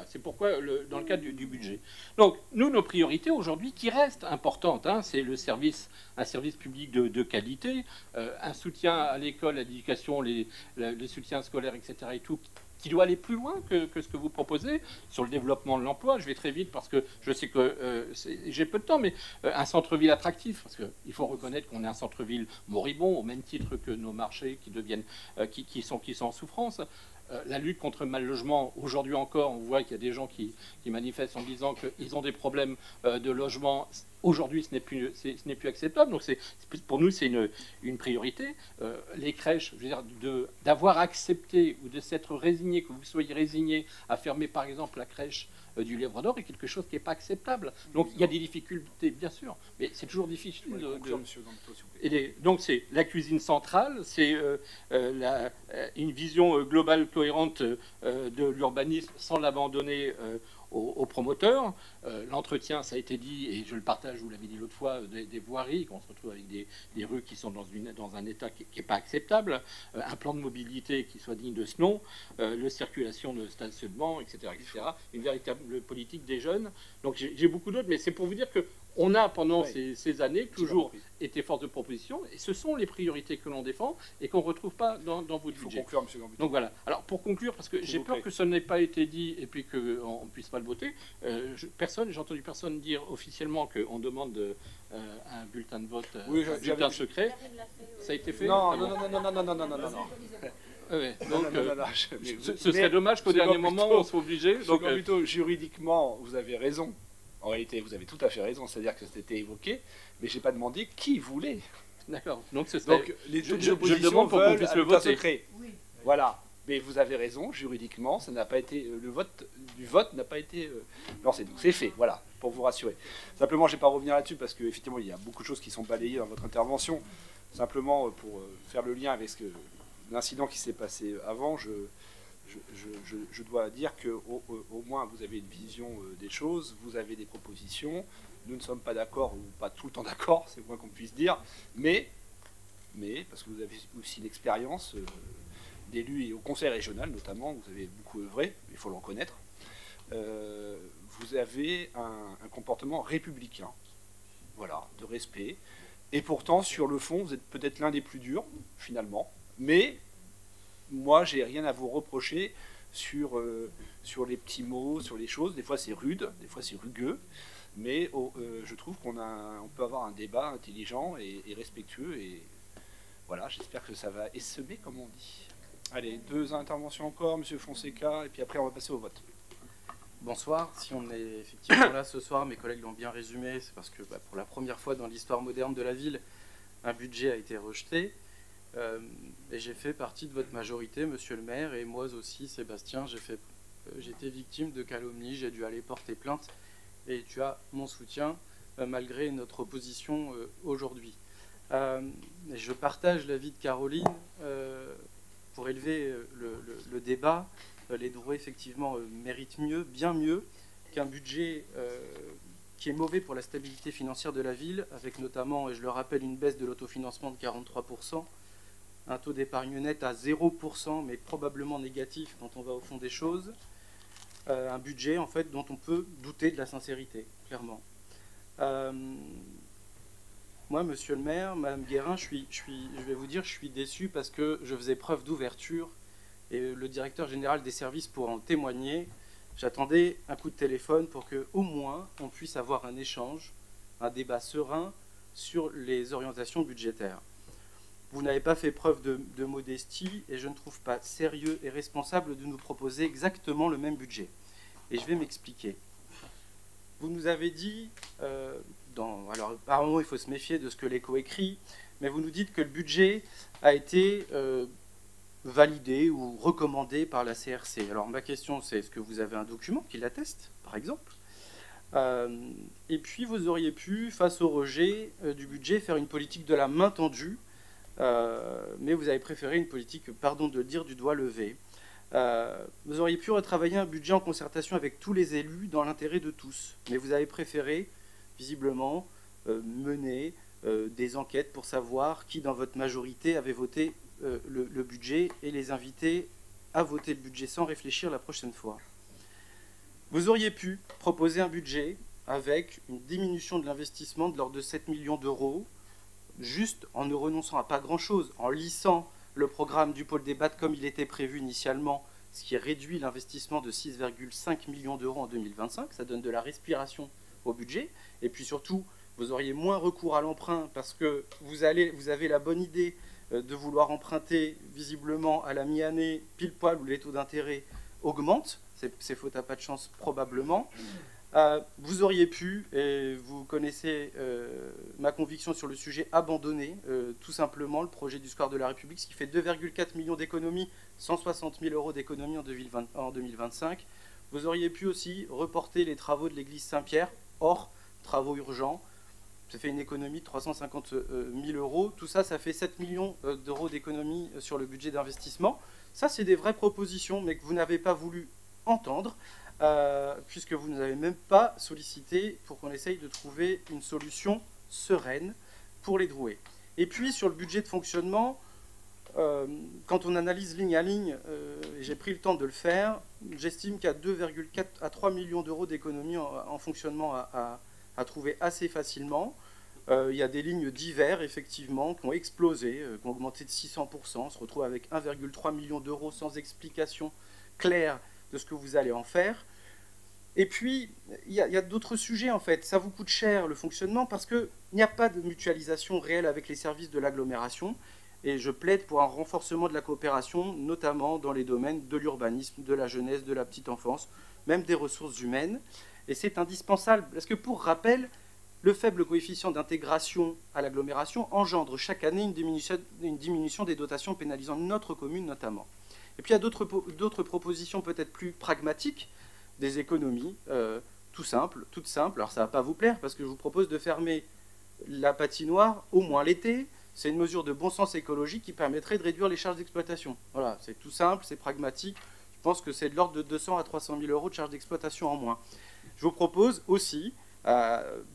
C'est pourquoi dans le cadre du budget. Donc nous, nos priorités aujourd'hui, qui restent importantes, c'est un service public de qualité, un soutien à l'école, à l'éducation, les soutiens scolaires, etc. et tout, qui doit aller plus loin que ce que vous proposez sur le développement de l'emploi. Je vais très vite parce que je sais que j'ai peu de temps, mais un centre-ville attractif, parce qu'il faut reconnaître qu'on est un centre-ville moribond, au même titre que nos marchés qui sont en souffrance. La lutte contre le mal logement, aujourd'hui encore, on voit qu'il y a des gens qui manifestent en disant qu'ils ont des problèmes de logement. Aujourd'hui, ce n'est plus acceptable. Donc, pour nous, c'est une priorité. Les crèches, je veux dire, d'avoir accepté ou de s'être résigné, que vous soyez résigné à fermer, par exemple, la crèche du Lièvre d'Or est quelque chose qui n'est pas acceptable. Donc, il y a des difficultés, bien sûr, mais c'est toujours difficile donc, c'est la cuisine centrale, c'est une vision globale cohérente de l'urbanisme sans l'abandonner aux promoteurs. L'entretien, ça a été dit, et je le partage, vous l'avez dit l'autre fois, des voiries, qu'on se retrouve avec des rues qui sont dans un état qui n'est pas acceptable, un plan de mobilité qui soit digne de ce nom, la circulation de stationnement, etc., etc., une véritable politique des jeunes. Donc j'ai beaucoup d'autres, mais c'est pour vous dire que on a, pendant ces années, toujours été force de proposition, et ce sont les priorités que l'on défend et qu'on ne retrouve pas dans votre budget. Il faut conclure, M. Gambito. Donc voilà. Alors, pour conclure, parce que j'ai peur que ça n'ait pas été dit et puis qu'on ne puisse pas le voter, j'ai entendu personne dire officiellement qu'on demande un bulletin de vote, un bulletin secret. Ça a été fait? Non. Ce serait dommage qu'au dernier moment, on soit obligé. Donc, juridiquement, vous avez raison. En réalité, vous avez tout à fait raison, c'est-à-dire que c'était évoqué, mais je n'ai pas demandé qui voulait. D'accord. Donc, les deux oppositions veulent un bulletin secret. Oui. Voilà. Mais vous avez raison, juridiquement, ça n'a pas été le vote n'a pas été lancé. Donc c'est fait, voilà, pour vous rassurer. Simplement, je ne vais pas revenir là-dessus parce qu'effectivement, il y a beaucoup de choses qui sont balayées dans votre intervention. Simplement, pour faire le lien avec l'incident qui s'est passé avant, je dois dire qu'au moins vous avez une vision des choses, vous avez des propositions. Nous ne sommes pas d'accord, ou pas tout le temps d'accord, c'est le moins qu'on puisse dire, mais parce que vous avez aussi l'expérience d'élu et au conseil régional notamment, vous avez beaucoup œuvré, il faut le reconnaître. Vous avez un comportement républicain, voilà, de respect, et pourtant sur le fond vous êtes peut-être l'un des plus durs finalement, mais moi, j'ai rien à vous reprocher sur les petits mots, sur les choses. Des fois, c'est rude, des fois, c'est rugueux. Mais je trouve qu'on peut avoir un débat intelligent et respectueux. Et voilà, j'espère que ça va essaimer, comme on dit. Allez, 2 interventions encore, M. Fonseca, et puis après, on va passer au vote. Bonsoir. Si on est effectivement là ce soir, mes collègues l'ont bien résumé, c'est parce que pour la première fois dans l'histoire moderne de la ville, un budget a été rejeté. Et j'ai fait partie de votre majorité, monsieur le maire, et moi aussi, Sébastien, j'ai été victime de calomnie, j'ai dû aller porter plainte, et tu as mon soutien malgré notre opposition aujourd'hui. Je partage l'avis de Caroline pour élever le débat. Les Drouais, effectivement, méritent mieux, bien mieux, qu'un budget qui est mauvais pour la stabilité financière de la ville, avec notamment, et je le rappelle, une baisse de l'autofinancement de 43%, un taux d'épargne net à 0%, mais probablement négatif quand on va au fond des choses, un budget en fait dont on peut douter de la sincérité, clairement. Moi, monsieur le maire, madame Guérin, je vais vous dire, je suis déçu parce que je faisais preuve d'ouverture, et le directeur général des services pourra en témoigner. J'attendais un coup de téléphone pour qu'au moins on puisse avoir un échange, un débat serein sur les orientations budgétaires. Vous n'avez pas fait preuve de modestie et je ne trouve pas sérieux et responsable de nous proposer exactement le même budget. Et je vais m'expliquer. Vous nous avez dit, alors apparemment il faut se méfier de ce que l'écho écrit, mais vous nous dites que le budget a été validé ou recommandé par la CRC. Alors ma question c'est, est-ce que vous avez un document qui l'atteste, par exemple? Et puis vous auriez pu, face au rejet du budget, faire une politique de la main tendue, mais vous avez préféré une politique, pardon de le dire, du doigt levé. Vous auriez pu retravailler un budget en concertation avec tous les élus dans l'intérêt de tous, mais vous avez préféré, visiblement, mener des enquêtes pour savoir qui, dans votre majorité, avait voté le budget et les inviter à voter le budget sans réfléchir la prochaine fois. Vous auriez pu proposer un budget avec une diminution de l'investissement de l'ordre de 7 millions d'euros, juste en ne renonçant à pas grand-chose, en lissant le programme du pôle débat comme il était prévu initialement, ce qui réduit l'investissement de 6,5 millions d'euros en 2025. Ça donne de la respiration au budget. Et puis surtout, vous auriez moins recours à l'emprunt parce que vous avez la bonne idée de vouloir emprunter visiblement à la mi-année, pile poil où les taux d'intérêt augmentent. C'est faute à pas de chance probablement. Vous auriez pu, et vous connaissez ma conviction sur le sujet, abandonner tout simplement le projet du Square de la République, ce qui fait 2,4 millions d'économies, 160 000 euros d'économies en 2025. Vous auriez pu aussi reporter les travaux de l'église Saint-Pierre, hors travaux urgents. Ça fait une économie de 350 000 euros. Tout ça, ça fait 7 millions d'euros d'économies sur le budget d'investissement. Ça, c'est des vraies propositions, mais que vous n'avez pas voulu entendre, puisque vous ne nous avez même pas sollicité pour qu'on essaye de trouver une solution sereine pour les Drouais. Et puis, sur le budget de fonctionnement, quand on analyse ligne à ligne, et j'ai pris le temps de le faire, j'estime qu'il y a 2,4 à 3 millions d'euros d'économies en fonctionnement à trouver assez facilement. Il y a des lignes divers, effectivement, qui ont explosé, qui ont augmenté de 600%. On se retrouve avec 1,3 million d'euros sans explication claire de ce que vous allez en faire. Et puis, il y a d'autres sujets, en fait. Ça vous coûte cher, le fonctionnement, parce qu'il n'y a pas de mutualisation réelle avec les services de l'agglomération. Et je plaide pour un renforcement de la coopération, notamment dans les domaines de l'urbanisme, de la jeunesse, de la petite enfance, même des ressources humaines. Et c'est indispensable, parce que pour rappel, le faible coefficient d'intégration à l'agglomération engendre chaque année une diminution des dotations pénalisant notre commune notamment. Et puis il y a d'autres propositions peut-être plus pragmatiques, des économies, toutes simples. Alors ça ne va pas vous plaire, parce que je vous propose de fermer la patinoire au moins l'été. C'est une mesure de bon sens écologique qui permettrait de réduire les charges d'exploitation. Voilà, c'est tout simple, c'est pragmatique. Je pense que c'est de l'ordre de 200 à 300 000 euros de charges d'exploitation en moins. Je vous propose aussi,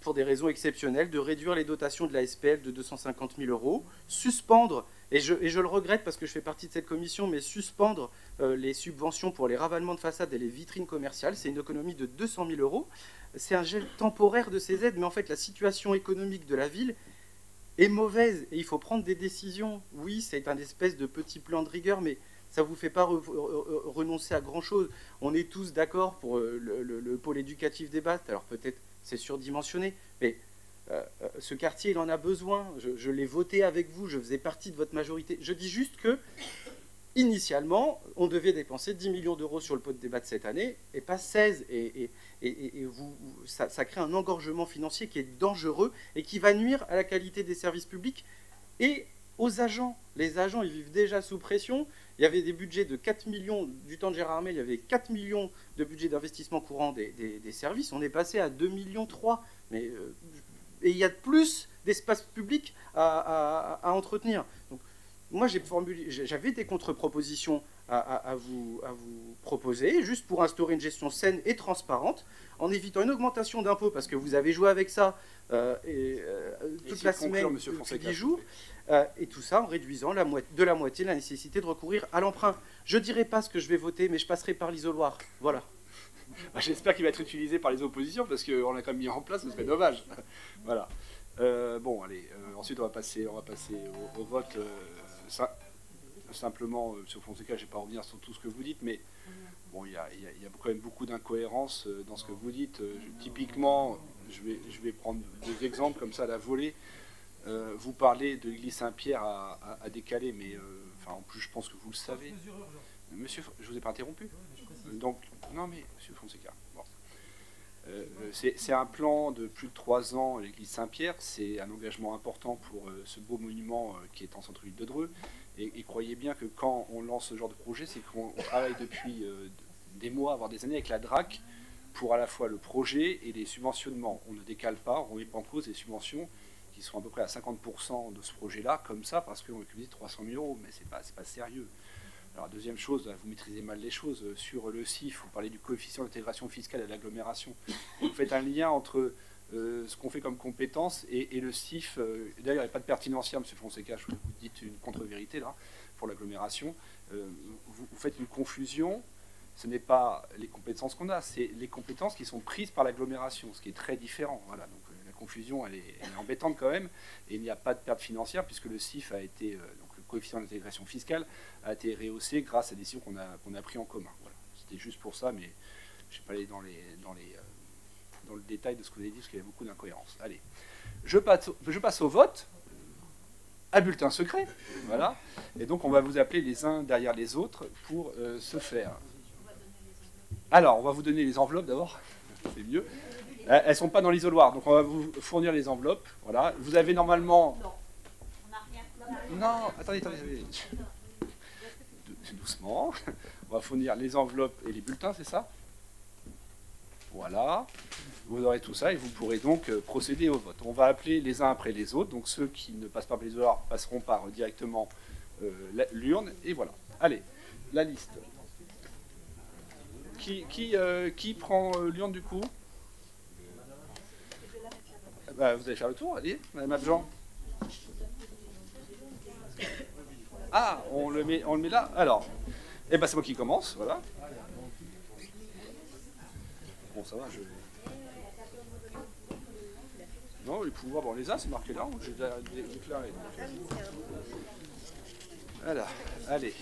pour des raisons exceptionnelles, de réduire les dotations de la SPL de 250 000 euros, suspendre, et je le regrette parce que je fais partie de cette commission, mais suspendre les subventions pour les ravalements de façade et les vitrines commerciales. C'est une économie de 200 000 euros. C'est un gel temporaire de ces aides, mais en fait la situation économique de la ville est mauvaise et il faut prendre des décisions. Oui, c'est un espèce de petit plan de rigueur, mais ça ne vous fait pas renoncer à grand-chose. On est tous d'accord pour le pôle éducatif des Battes. Alors peut-être c'est surdimensionné, mais ce quartier, il en a besoin. Je l'ai voté avec vous, je faisais partie de votre majorité. Je dis juste que, initialement, on devait dépenser 10 millions d'euros sur le pot de débat de cette année, et pas 16. Et ça crée un engorgement financier qui est dangereux et qui va nuire à la qualité des services publics et aux agents. Les agents, ils vivent déjà sous pression. Il y avait des budgets de 4 millions, du temps de Gérard Armel, il y avait 4 millions de budget d'investissement courant des services. On est passé à 2,3 millions. Mais et il y a plus d'espace public à entretenir. Donc, moi, j'avais des contre-propositions à vous proposer, juste pour instaurer une gestion saine et transparente, en évitant une augmentation d'impôts, parce que vous avez joué avec ça toute la semaine, depuis 10 jours, et tout ça en réduisant de la moitié la nécessité de recourir à l'emprunt. Je ne dirai pas ce que je vais voter, mais je passerai par l'isoloir. Voilà. J'espère qu'il va être utilisé par les oppositions, parce qu'on l'a quand même mis en place, ce serait dommage. Voilà. Bon, allez, ensuite on va passer au vote. Simplement, sur Fonseca, je ne vais pas revenir sur tout ce que vous dites, mais bon, il y a quand même beaucoup d'incohérences dans ce que vous dites. Typiquement, je vais prendre deux exemples comme ça à la volée. Vous parlez de l'église Saint-Pierre à décaler, mais en plus, je pense que vous le savez. Monsieur, je vous ai pas interrompu. Donc, non, mais monsieur Fonseca. Bon. C'est un plan de plus de 3 ans, l'église Saint-Pierre. C'est un engagement important pour ce beau monument qui est en centre-ville de Dreux. Et croyez bien que quand on lance ce genre de projet, c'est qu'on travaille depuis des mois, voire des années avec la DRAC pour à la fois le projet et les subventionnements. On ne décale pas, on ne met pas en cause les subventions qui sont à peu près à 50% de ce projet-là, comme ça, parce qu'on a utilisé 300 000 €, mais c'est pas sérieux. Alors, deuxième chose, vous maîtrisez mal les choses. Sur le CIF, vous parlez du coefficient d'intégration fiscale et de l'agglomération. Vous faites un lien entre ce qu'on fait comme compétence et le CIF. D'ailleurs, il n'y a pas de pertinencière, M. Fonseca, je vous dites une contre-vérité là, pour l'agglomération. Vous faites une confusion. Ce n'est pas les compétences qu'on a, c'est les compétences qui sont prises par l'agglomération, ce qui est très différent. Voilà, donc la confusion, elle est embêtante quand même. Et il n'y a pas de perte financière puisque le CIF a été, donc le coefficient d'intégration fiscale, a été rehaussé grâce à des décisions qu'on a pris en commun. Voilà. C'était juste pour ça, mais je ne vais pas aller dans le détail de ce que vous avez dit, parce qu'il y a beaucoup d'incohérences. Allez, je passe au vote, à bulletin secret, voilà. Et donc on va vous appeler les uns derrière les autres pour ce faire. Alors, on va vous donner les enveloppes d'abord, c'est mieux. Elles ne sont pas dans l'isoloir, donc on va vous fournir les enveloppes. Voilà. Vous avez normalement... Non, attendez. Doucement. On va fournir les enveloppes et les bulletins, c'est ça? Voilà. Vous aurez tout ça et vous pourrez donc procéder au vote. On va appeler les uns après les autres. Donc ceux qui ne passent pas par l'isoloir passeront par directement l'urne. Et voilà. Allez, la liste. Qui prend l'urne du coup? Bah, vous allez faire le tour, allez, Madame Abjean. Ah, on le met là. Alors, eh ben c'est moi qui commence, voilà. Bon, ça va, Non, les pouvoirs, bon, on les a, c'est marqué là, j'ai déjà déclaré. Voilà, allez.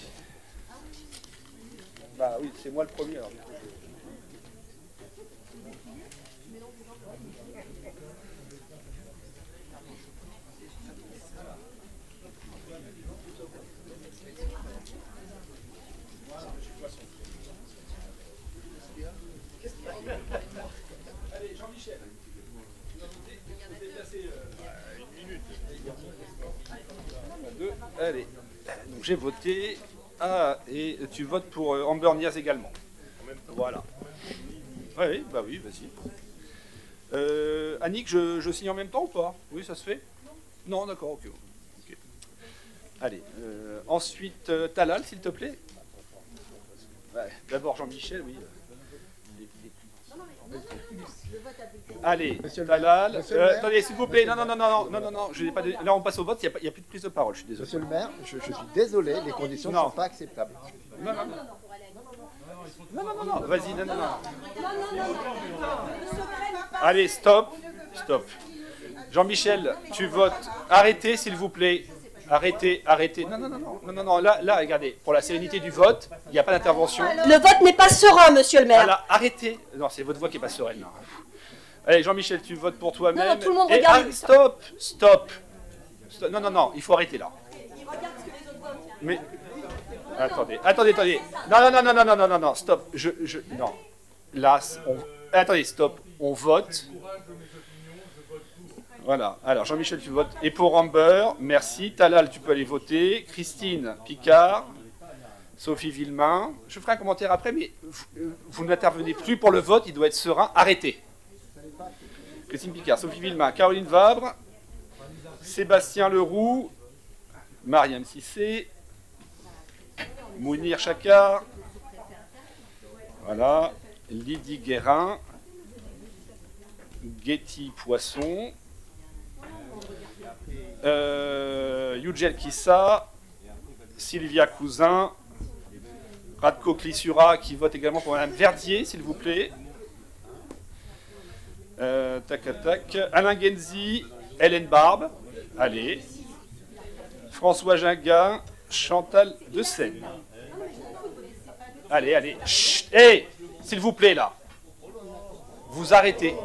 Bah oui, c'est moi le premier alors. Allez, Jean-Michel. Vous déplacez une minute. Allez, donc j'ai voté. Ah, et tu votes pour Amber Niaz également. Voilà. Oui, bah oui, vas-y. Annick, je signe en même temps ou pas? Oui, ça se fait? Non, d'accord, ok. Allez, ensuite, Talal, s'il te plaît. Ouais, d'abord Jean-Michel, oui. Allez, Talal. Attendez, s'il vous plaît. Non, je n'ai pas donné. Là, on passe au vote, il n'y a plus de prise de parole, je suis désolé. Monsieur le maire, je suis désolé, les conditions ne sont pas acceptables. Non, vas-y, non. Allez, stop. Jean-Michel, tu votes. Arrêtez, s'il vous plaît. Arrêtez. Non, là, regardez, pour la sérénité du vote, il n'y a pas d'intervention. Le vote n'est pas serein, monsieur le maire. Voilà, arrêtez. Non, c'est votre voix qui n'est pas sereine. Non. Allez, Jean-Michel, tu votes pour toi-même. Non, tout le monde regarde. Stop. Non, il faut arrêter là. Mais... Attendez. Non, stop. Non. Là, attendez, stop. On vote. Voilà. Alors, Jean-Michel, tu votes. Et pour Amber, merci. Talal, tu peux aller voter. Christine Picard. Sophie Villemain. Je ferai un commentaire après, mais vous n'intervenez plus pour le vote. Il doit être serein. Arrêtez. Christine Picard, Sophie Villemain, Caroline Vabre, Sébastien Leroux, Mariam Cissé, Mounir Chakar, voilà, Lydie Guérin, Getty Poisson, Yujel Kissa, Sylvia Cousin, Radko Klissura qui vote également pour Madame Verdier, s'il vous plaît. Tac. Alain Genzi, Hélène Barbe, allez. François Ginguin, Chantal de Seine. Allez. Chut, hey, s'il vous plaît, là. Vous arrêtez.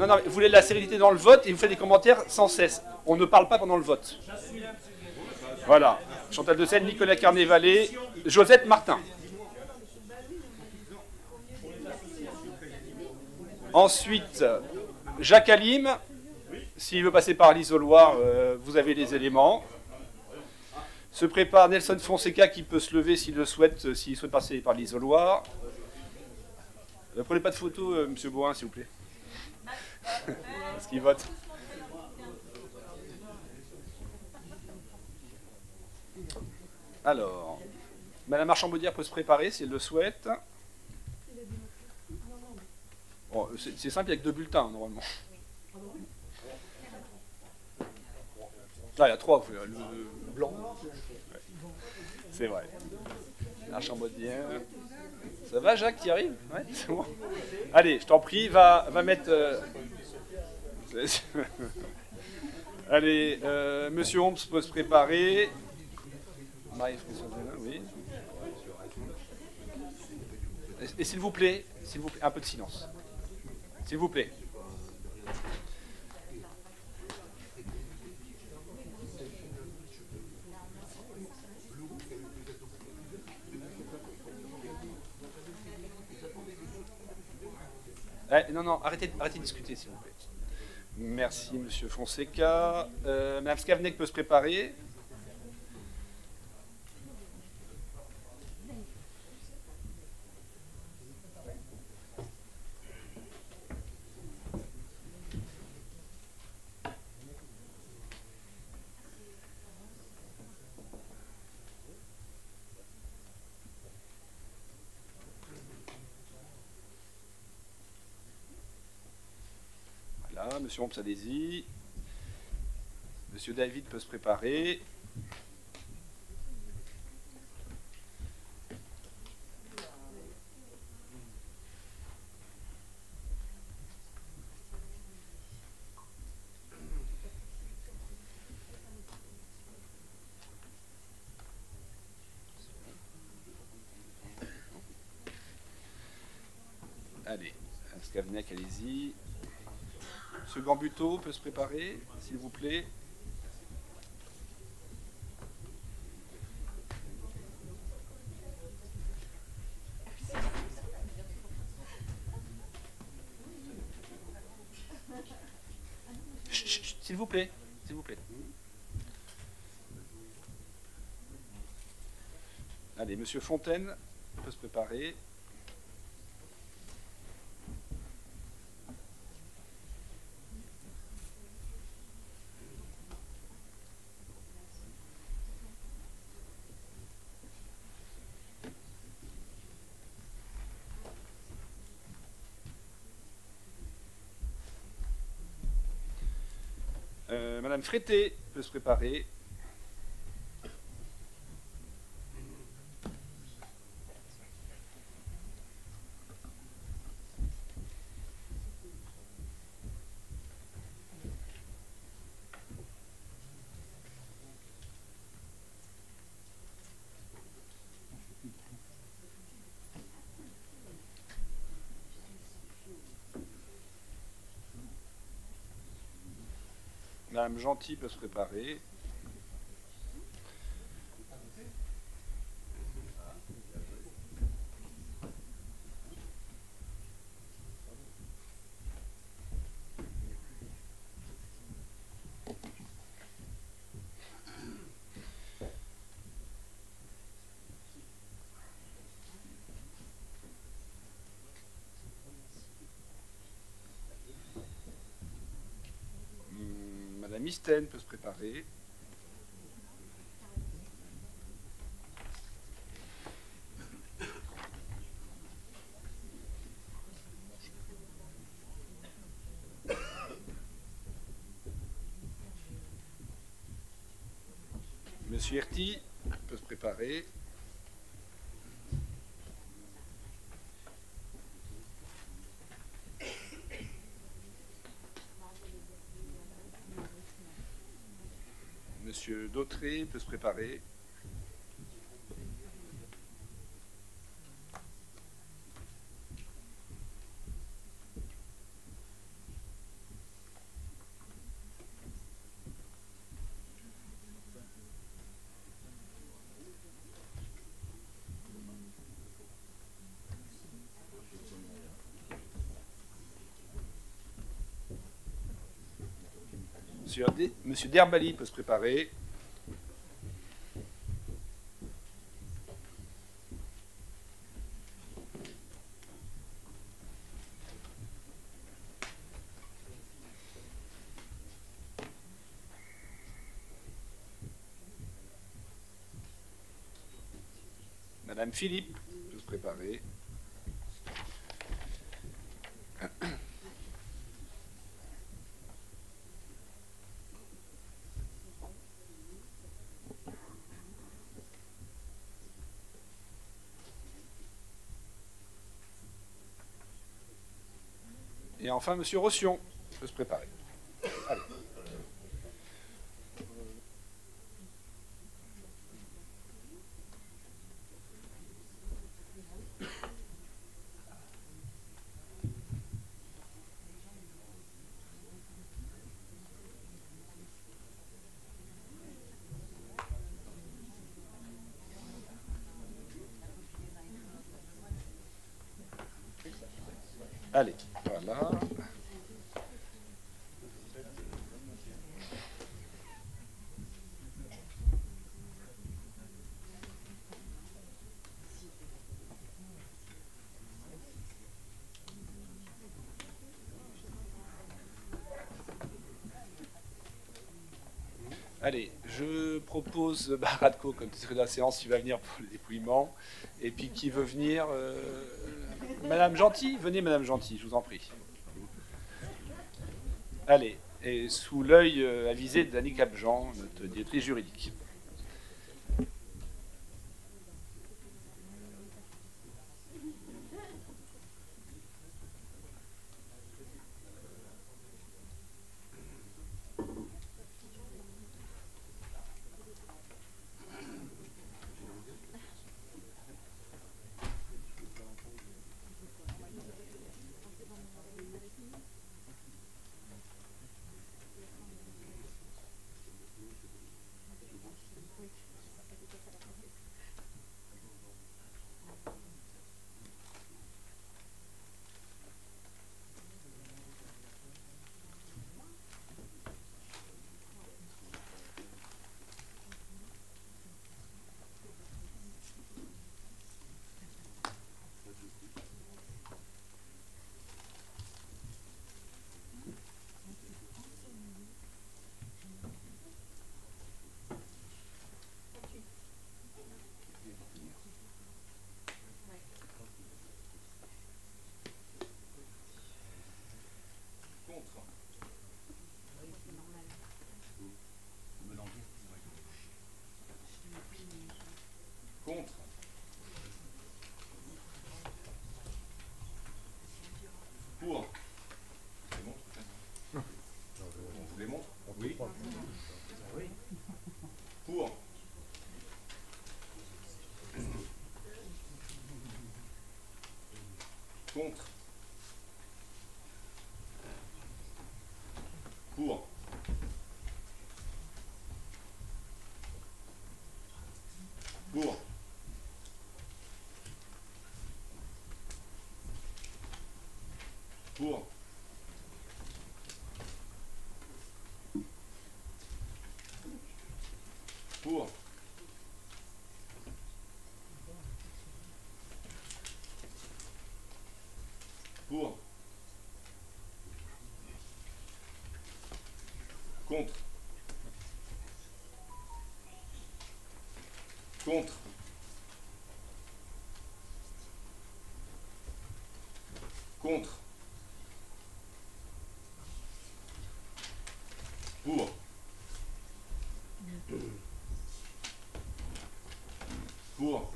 Non, vous voulez de la sérénité dans le vote et vous faites des commentaires sans cesse. On ne parle pas pendant le vote. Voilà. Chantal de Seine, Nicolas Carnet-Vallée, Josette Martin. Ensuite, Jacques Alim. S'il veut passer par l'isoloir, vous avez les éléments. Se prépare Nelson Fonseca qui peut se lever s'il le souhaite, s'il souhaite passer par l'isoloir. Prenez pas de photo, Monsieur Boin, s'il vous plaît. Parce qu'il vote. Alors, Madame Marchand-Baudière peut se préparer si elle le souhaite. Bon, c'est simple, il n'y a que 2 bulletins, normalement. Ah, il y a 3, le blanc. Ouais. C'est vrai. Marchand-Baudière. Ça va, Jacques, tu y arrives? Ouais, c'est bon. Allez, je t'en prie, va mettre... Allez, Monsieur Holmes peut se préparer. Marie-Françoise, oui. Et s'il vous plaît, un peu de silence. S'il vous plaît. Non, arrêtez de discuter, s'il vous plaît. Merci, Monsieur Fonseca. Mme Skavnek peut se préparer. Monsieur Holmes, allez-y. Monsieur David peut se préparer. Allez, Skavnek, allez-y. Ce Gambuteau peut se préparer, s'il vous plaît. Chut, s'il vous plaît, s'il vous plaît. Allez, Monsieur Fontaine peut se préparer. Madame Frété peut se préparer. Madame Gentil peut se préparer. Madame Misten peut se préparer. Monsieur Herty peut se préparer. Monsieur Dautré peut se préparer. Monsieur Derbali peut se préparer. Madame Philippe peut se préparer. Et enfin, Monsieur Rossion peut se préparer. Allez. Allez, voilà. Allez, je propose Radko comme titre de la séance qui va venir pour le dépouillement. Et puis qui veut venir Madame Gentil, venez Madame Gentil, je vous en prie. Allez, et sous l'œil avisé d'Annick Abjean, notre directrice juridique. Contre. Pour. Je les montre. On vous les montre. Oui. Oui. Pour. Contre. Pour. Pour. Pour. Pour. Pour. Contre. Contre. Contre. Pour. Pour.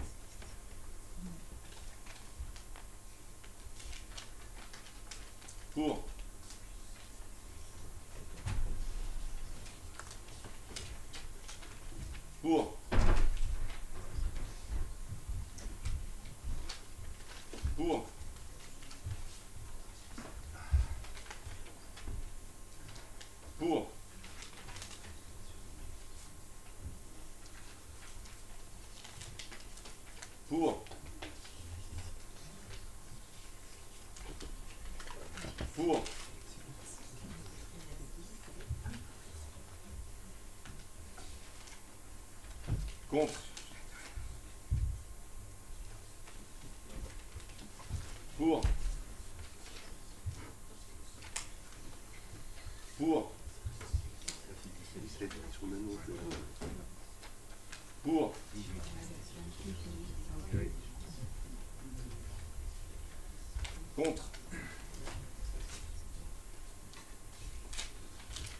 Pour. Pour. Pour. Pour. Pour. Pour. Contre. Pour. Pour. Pour. Contre.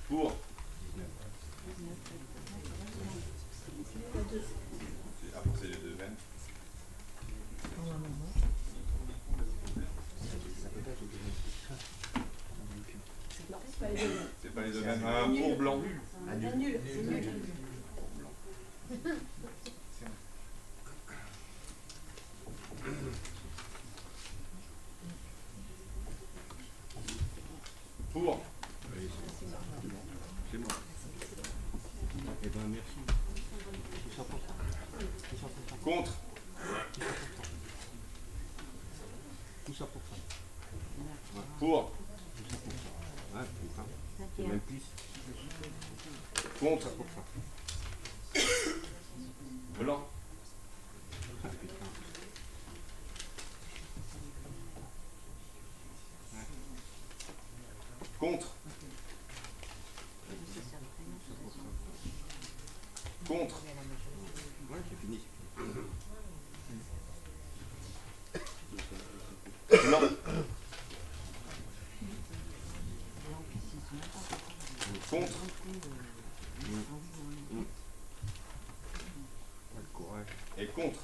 Pour. Après, c'est les deux mêmes. C'est pas les deux mêmes. Un pour blanc. Nul. C'est nul. Pour. C'est bon. Eh bien, merci. Contre. Tout ça pour ça. Pour. Ouais, pour ça. C'est même plus. Contre. Pour ça. Blanc. Contre. Contre. Ouais, c'est fini. Blanc. Contre. Et contre.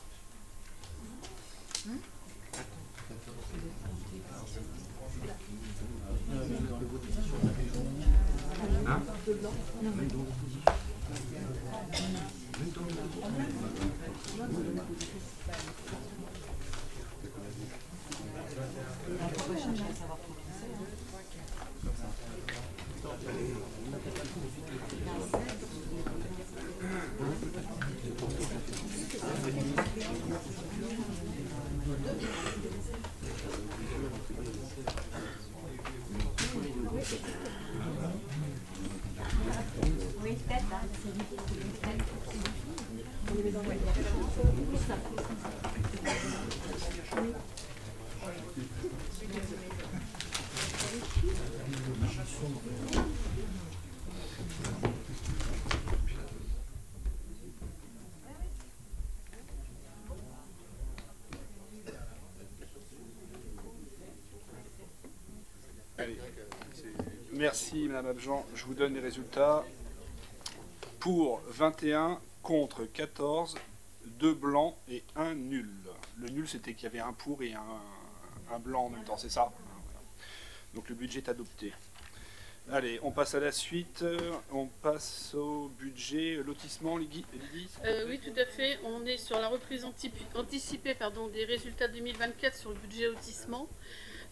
Oui, peut-être. Allez. Merci Madame Abjean. Je vous donne les résultats. Pour 21, contre 14, 2 blancs et 1 nul. Le nul, c'était qu'il y avait un pour et un blanc en même temps, c'est ça? Voilà. Donc le budget est adopté. Allez, on passe à la suite. On passe au budget lotissement, Lydie. Oui, tout à fait. On est sur la reprise anticipée des résultats 2024 sur le budget lotissement.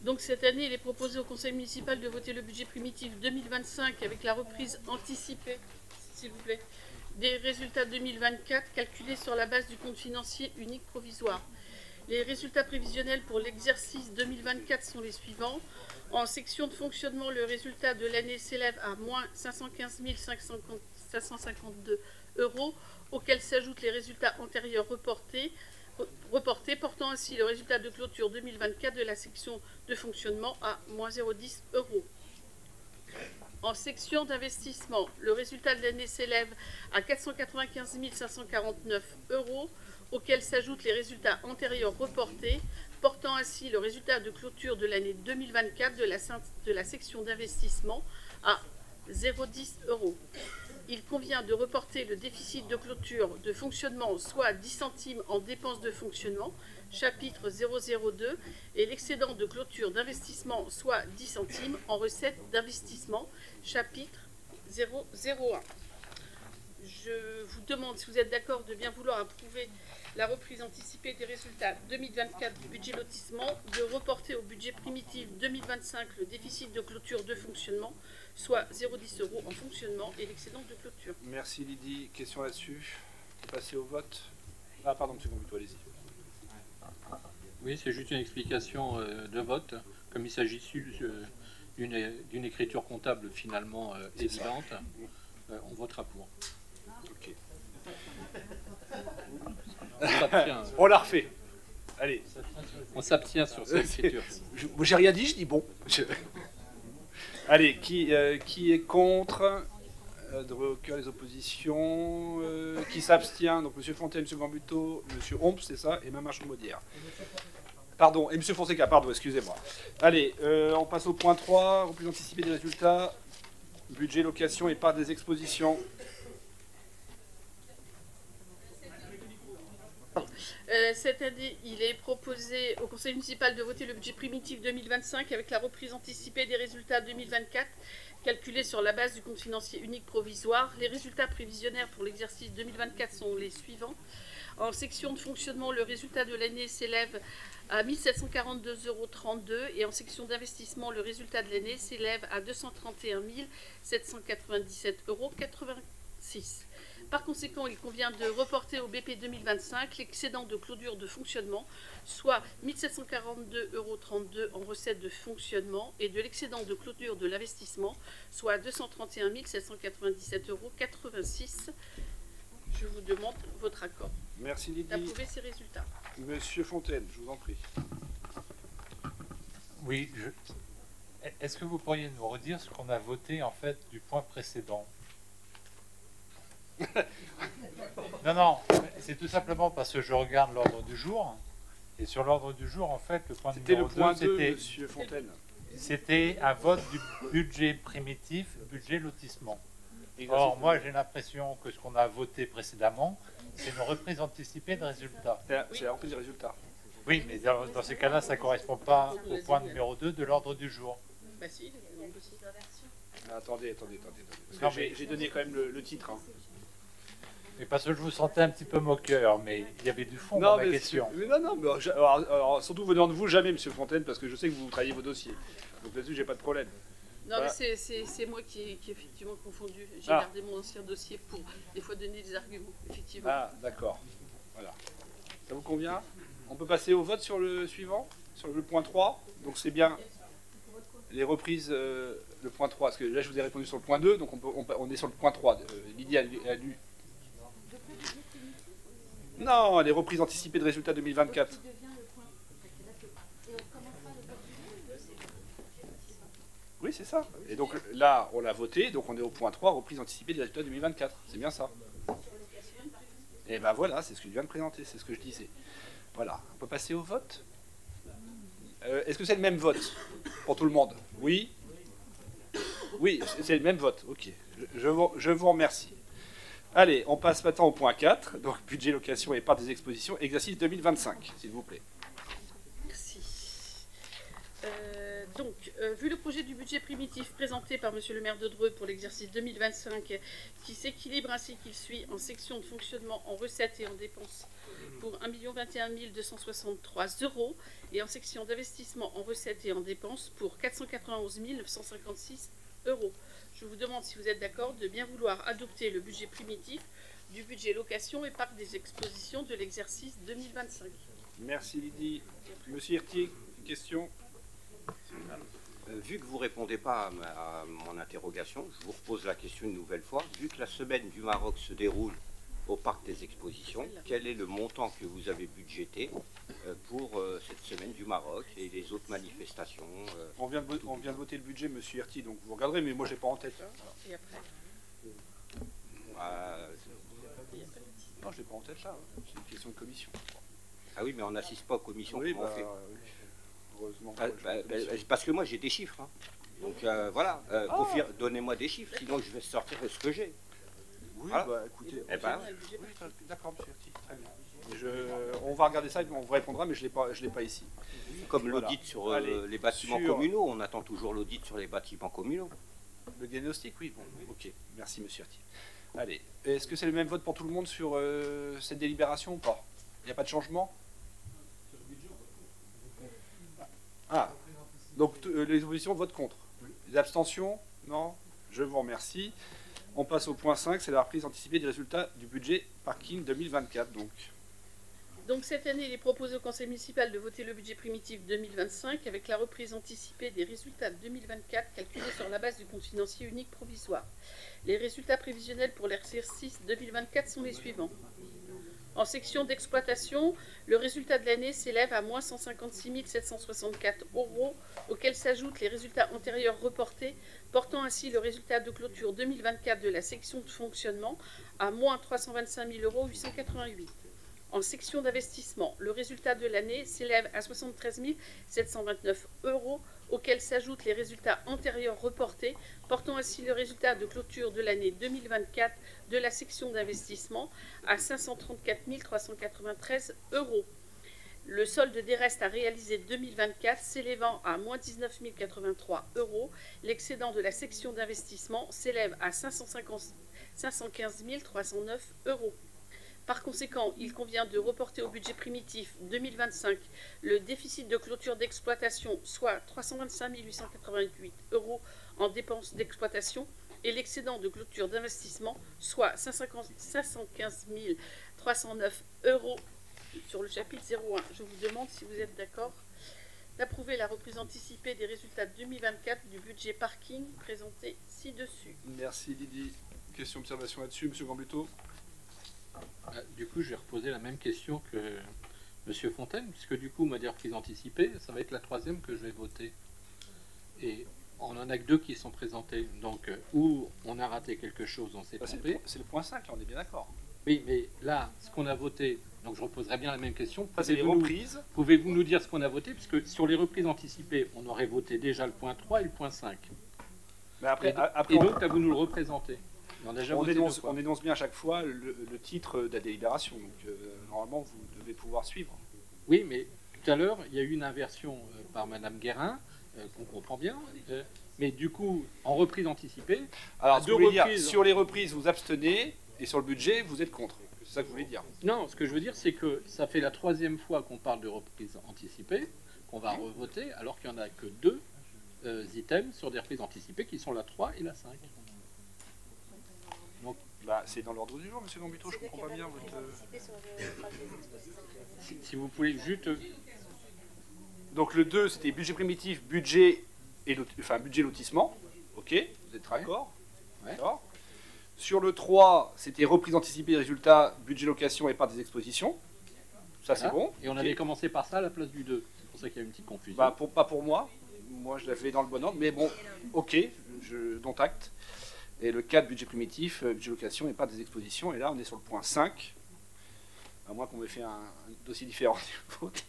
Donc cette année, il est proposé au conseil municipal de voter le budget primitif 2025 avec la reprise anticipée, s'il vous plaît, des résultats 2024 calculés sur la base du compte financier unique provisoire. Les résultats prévisionnels pour l'exercice 2024 sont les suivants. En section de fonctionnement, le résultat de l'année s'élève à moins 515 552 €, auxquels s'ajoutent les résultats antérieurs reportés, portant ainsi le résultat de clôture 2024 de la section de fonctionnement à moins 0,10 €. En section d'investissement, le résultat de l'année s'élève à 495 549 €, auxquels s'ajoutent les résultats antérieurs reportés, portant ainsi le résultat de clôture de l'année 2024 de la section d'investissement à 0,10 €. Il convient de reporter le déficit de clôture de fonctionnement soit 10 centimes en dépenses de fonctionnement, chapitre 002, et l'excédent de clôture d'investissement soit 10 centimes en recettes d'investissement, chapitre 001. Je vous demande si vous êtes d'accord de bien vouloir approuver la reprise anticipée des résultats 2024 du budget lotissement, de reporter au budget primitif 2025 le déficit de clôture de fonctionnement, soit 0,10 € en fonctionnement et l'excédent de clôture. Merci Lydie. Question là-dessus? Passer au vote. Ah pardon, M. Gambito, allez-y. Oui, c'est juste une explication de vote. Comme il s'agit d'une écriture comptable finalement évidente, on votera pour. Ok. On la refait. Allez. On s'abstient sur cette écriture. Moi, j'ai rien dit, je dis bon. Allez, qui est contre de recueillir les oppositions, qui s'abstient? Donc M. Fontaine, M. Gambuto, M. Homps, c'est ça, et Mme Chaudière. Pardon, et M. Fonseca, pardon, excusez-moi. Allez, on passe au point 3, reprise anticipée des résultats, budget, location et part des expositions. Cette année, il est proposé au Conseil municipal de voter le budget primitif 2025 avec la reprise anticipée des résultats 2024, calculés sur la base du compte financier unique provisoire. Les résultats prévisionnaires pour l'exercice 2024 sont les suivants. En section de fonctionnement, le résultat de l'année s'élève à 1 742,32 € et en section d'investissement, le résultat de l'année s'élève à 231 797,86 €. Par conséquent, il convient de reporter au BP 2025 l'excédent de clôture de fonctionnement, soit 1 742,32 € en recettes de fonctionnement, et de l'excédent de clôture de l'investissement, soit 231 797,86 €. Je vous demande votre accord. Merci Lydie. D'approuver ces résultats. Monsieur Fontaine, je vous en prie. Oui, est-ce que vous pourriez nous redire ce qu'on a voté en fait du point précédent? Non, c'est tout simplement parce que je regarde l'ordre du jour. Et sur l'ordre du jour, en fait, le point numéro 2, c'était... Monsieur Fontaine. C'était un vote du budget primitif, budget lotissement. Or, moi, j'ai l'impression que ce qu'on a voté précédemment, c'est une reprise anticipée de résultats. C'est la reprise des résultats. Oui, mais dans ces cas-là, ça ne correspond pas au point numéro 2 de l'ordre du jour. Bah si, attendez. Parce que j'ai donné quand même le titre. Hein. Mais parce que je vous sentais un petit peu moqueur, mais il y avait du fond dans ma question. Mais non, alors, surtout venant de vous, jamais, Monsieur Fontaine, parce que je sais que vous travaillez vos dossiers. Donc là-dessus, j'ai pas de problème. Non, voilà. Mais c'est moi qui ai effectivement confondu. J'ai gardé mon ancien dossier pour des fois donner des arguments, effectivement. Ah, d'accord. Voilà. Ça vous convient? On peut passer au vote sur le suivant, sur le point 3. Donc c'est bien les reprises, le point 3. Parce que là, je vous ai répondu sur le point 2, donc on est sur le point 3. Lydie a lu. Non, les reprises anticipées de résultats 2024. Oui, c'est ça. Et donc là, on l'a voté, donc on est au point 3, reprise anticipée des résultats 2024. C'est bien ça. Et ben voilà, c'est ce que je viens de présenter, c'est ce que je disais. Voilà, on peut passer au vote. Est-ce que c'est le même vote pour tout le monde? Oui. Oui, c'est le même vote. Ok, je vous remercie. Allez, on passe maintenant au point 4, donc budget, location et part des expositions, exercice 2025, s'il vous plaît. Merci. Vu le projet du budget primitif présenté par Monsieur le maire de Dreux pour l'exercice 2025, qui s'équilibre ainsi qu'il suit en section de fonctionnement en recettes et en dépenses pour 1 021 263 € et en section d'investissement en recettes et en dépenses pour 491 956 €. Je vous demande si vous êtes d'accord de bien vouloir adopter le budget primitif du budget location et parc des expositions de l'exercice 2025. Merci Lydie. Monsieur Hirtier, question? Vu que vous ne répondez pas à mon interrogation, je vous repose la question une nouvelle fois. Vu que la semaine du Maroc se déroule au parc des expositions, quel est le montant que vous avez budgété pour cette semaine du Maroc et les autres manifestations On vient de voter le budget, monsieur Hirti, donc vous regarderez, mais moi je l'ai pas en tête. Et après Non, je l'ai pas en tête là, c'est une question de commission. Ah oui, mais on n'assiste pas aux commissions. Oui, comment on fait heureusement. Parce que moi j'ai des chiffres. Hein. Donc voilà, donnez-moi des chiffres, sinon je vais sortir ce que j'ai. Oui, voilà. bah écoutez, d'accord, monsieur Hirti, très bien. On va regarder ça et on vous répondra, mais je l'ai pas ici. Comme l'audit sur les bâtiments communaux, on attend toujours l'audit sur les bâtiments communaux. Le diagnostic, oui, bon, ok, merci monsieur Hirti. Allez, est-ce que c'est le même vote pour tout le monde sur cette délibération ou pas? Il n'y a pas de changement? Ah, donc les oppositions votent contre. Les abstentions? Non? Je vous remercie. On passe au point 5, c'est la reprise anticipée des résultats du budget parking 2024. Donc cette année, il est proposé au conseil municipal de voter le budget primitif 2025 avec la reprise anticipée des résultats 2024 calculés sur la base du compte financier unique provisoire. Les résultats prévisionnels pour l'exercice 2024 sont les suivants. En section d'exploitation, le résultat de l'année s'élève à moins 156 764 €, auxquels s'ajoutent les résultats antérieurs reportés, portant ainsi le résultat de clôture 2024 de la section de fonctionnement à moins 325 888 €. En section d'investissement, le résultat de l'année s'élève à 73 729 €, auxquels s'ajoutent les résultats antérieurs reportés, portant ainsi le résultat de clôture de l'année 2024 de la section d'investissement à 534 393 €. Le solde des restes à réaliser 2024 s'élevant à moins 19 083 €, l'excédent de la section d'investissement s'élève à 515 309 €. Par conséquent, il convient de reporter au budget primitif 2025 le déficit de clôture d'exploitation, soit 325 888 € en dépenses d'exploitation, et l'excédent de clôture d'investissement, soit 515 309 € sur le chapitre 01. Je vous demande si vous êtes d'accord d'approuver la reprise anticipée des résultats 2024 du budget parking présenté ci-dessus. Merci Lydie. Question, observation là-dessus, monsieur Gambuteau? Du coup, je vais reposer la même question que M. Fontaine, puisque du coup, ma reprise anticipée, ça va être la troisième que je vais voter. Et on n'en a que deux qui sont présentés. Donc, où on a raté quelque chose, on s'est trompé. C'est le point 5, là, on est bien d'accord. Oui, mais là, ce qu'on a voté, donc je reposerai bien la même question. C'est les reprises. Pouvez-vous nous dire ce qu'on a voté? Puisque sur les reprises anticipées, on aurait voté déjà le point 3 et le point 5. Mais après, et donc, à vous nous le représenter. On énonce bien à chaque fois le titre de la délibération, donc normalement vous devez pouvoir suivre. Oui, mais tout à l'heure, il y a eu une inversion par Madame Guérin, qu'on comprend bien, mais du coup, en reprise anticipée... Alors, ce que vous voulez dire, sur les reprises, vous abstenez, et sur le budget, vous êtes contre. C'est ça que vous voulez dire? Non, ce que je veux dire, c'est que ça fait la troisième fois qu'on parle de reprise anticipée, qu'on va revoter, alors qu'il n'y en a que deux items sur des reprises anticipées, qui sont la 3 et la 5. Donc, c'est dans l'ordre du jour, monsieur Gambuteau, je ne comprends pas bien votre... Si vous pouvez juste... Donc le 2, c'était budget primitif, budget lotissement. Ok, vous êtes d'accord? D'accord. Sur le 3, c'était reprise anticipée des résultats, budget location et part des expositions. Ça, c'est bon. Et on avait commencé par ça à la place du 2. C'est pour ça qu'il y a une petite confusion. Pas pour moi. Moi, je l'avais dans le bon ordre. Mais bon, ok, dont acte. Et le 4, budget primitif, budget location et part des expositions. Et là, on est sur le point 5. À moins qu'on m'ait fait un dossier différent du vôtre.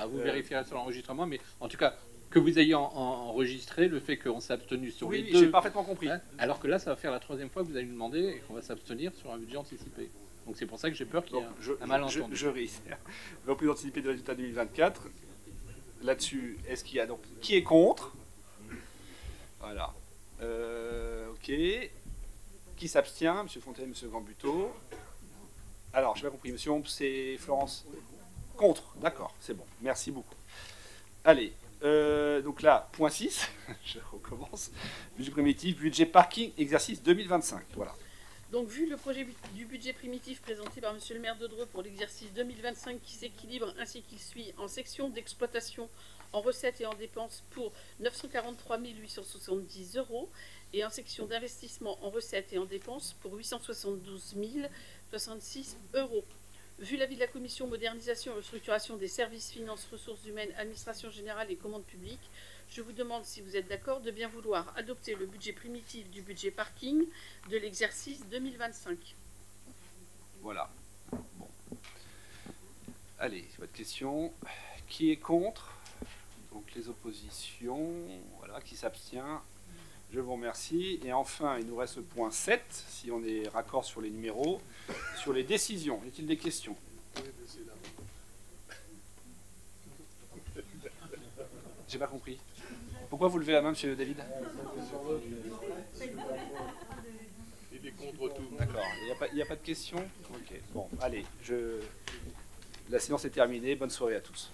Vous vérifierez sur l'enregistrement, mais en tout cas, que vous ayez enregistré le fait qu'on s'est abstenu sur les deux. Oui, j'ai parfaitement compris. Alors que là, ça va faire la troisième fois que vous allez nous demander et qu'on va s'abstenir sur un budget anticipé. Donc c'est pour ça que j'ai peur qu'il y ait un malentendu. Je réitère. Reprise anticipée des résultats 2024. Là-dessus, est-ce qu'il y a donc... Qui est contre? Voilà. Ok. Qui s'abstient? Monsieur Fontaine, monsieur Gambuteau. Alors, je n'ai pas compris. Monsieur Hompes, c'est Florence. Contre. D'accord, c'est bon. Merci beaucoup. Allez. Donc là, point 6. Je recommence. Budget primitif, budget parking, exercice 2025. Voilà. Donc, vu le projet du budget primitif présenté par monsieur le maire de Dreux pour l'exercice 2025 qui s'équilibre ainsi qu'il suit en section d'exploitation, en recettes et en dépenses pour 943 870 € et en section d'investissement en recettes et en dépenses pour 872 66 €. Vu l'avis de la commission modernisation et restructuration des services, finances, ressources humaines, administration générale et commandes publiques, je vous demande si vous êtes d'accord de bien vouloir adopter le budget primitif du budget parking de l'exercice 2025. Voilà. Bon. Allez, votre question. Qui est contre? Donc les oppositions. Voilà, qui s'abstient? Je vous remercie. Et enfin, il nous reste le point 7, si on est raccord sur les numéros, sur les décisions. Y a-t-il des questions? J'ai pas compris. Pourquoi vous levez la main, monsieur David? Il est contre tout. D'accord. Il n'y a pas de questions? Ok. Bon, allez. La séance est terminée. Bonne soirée à tous.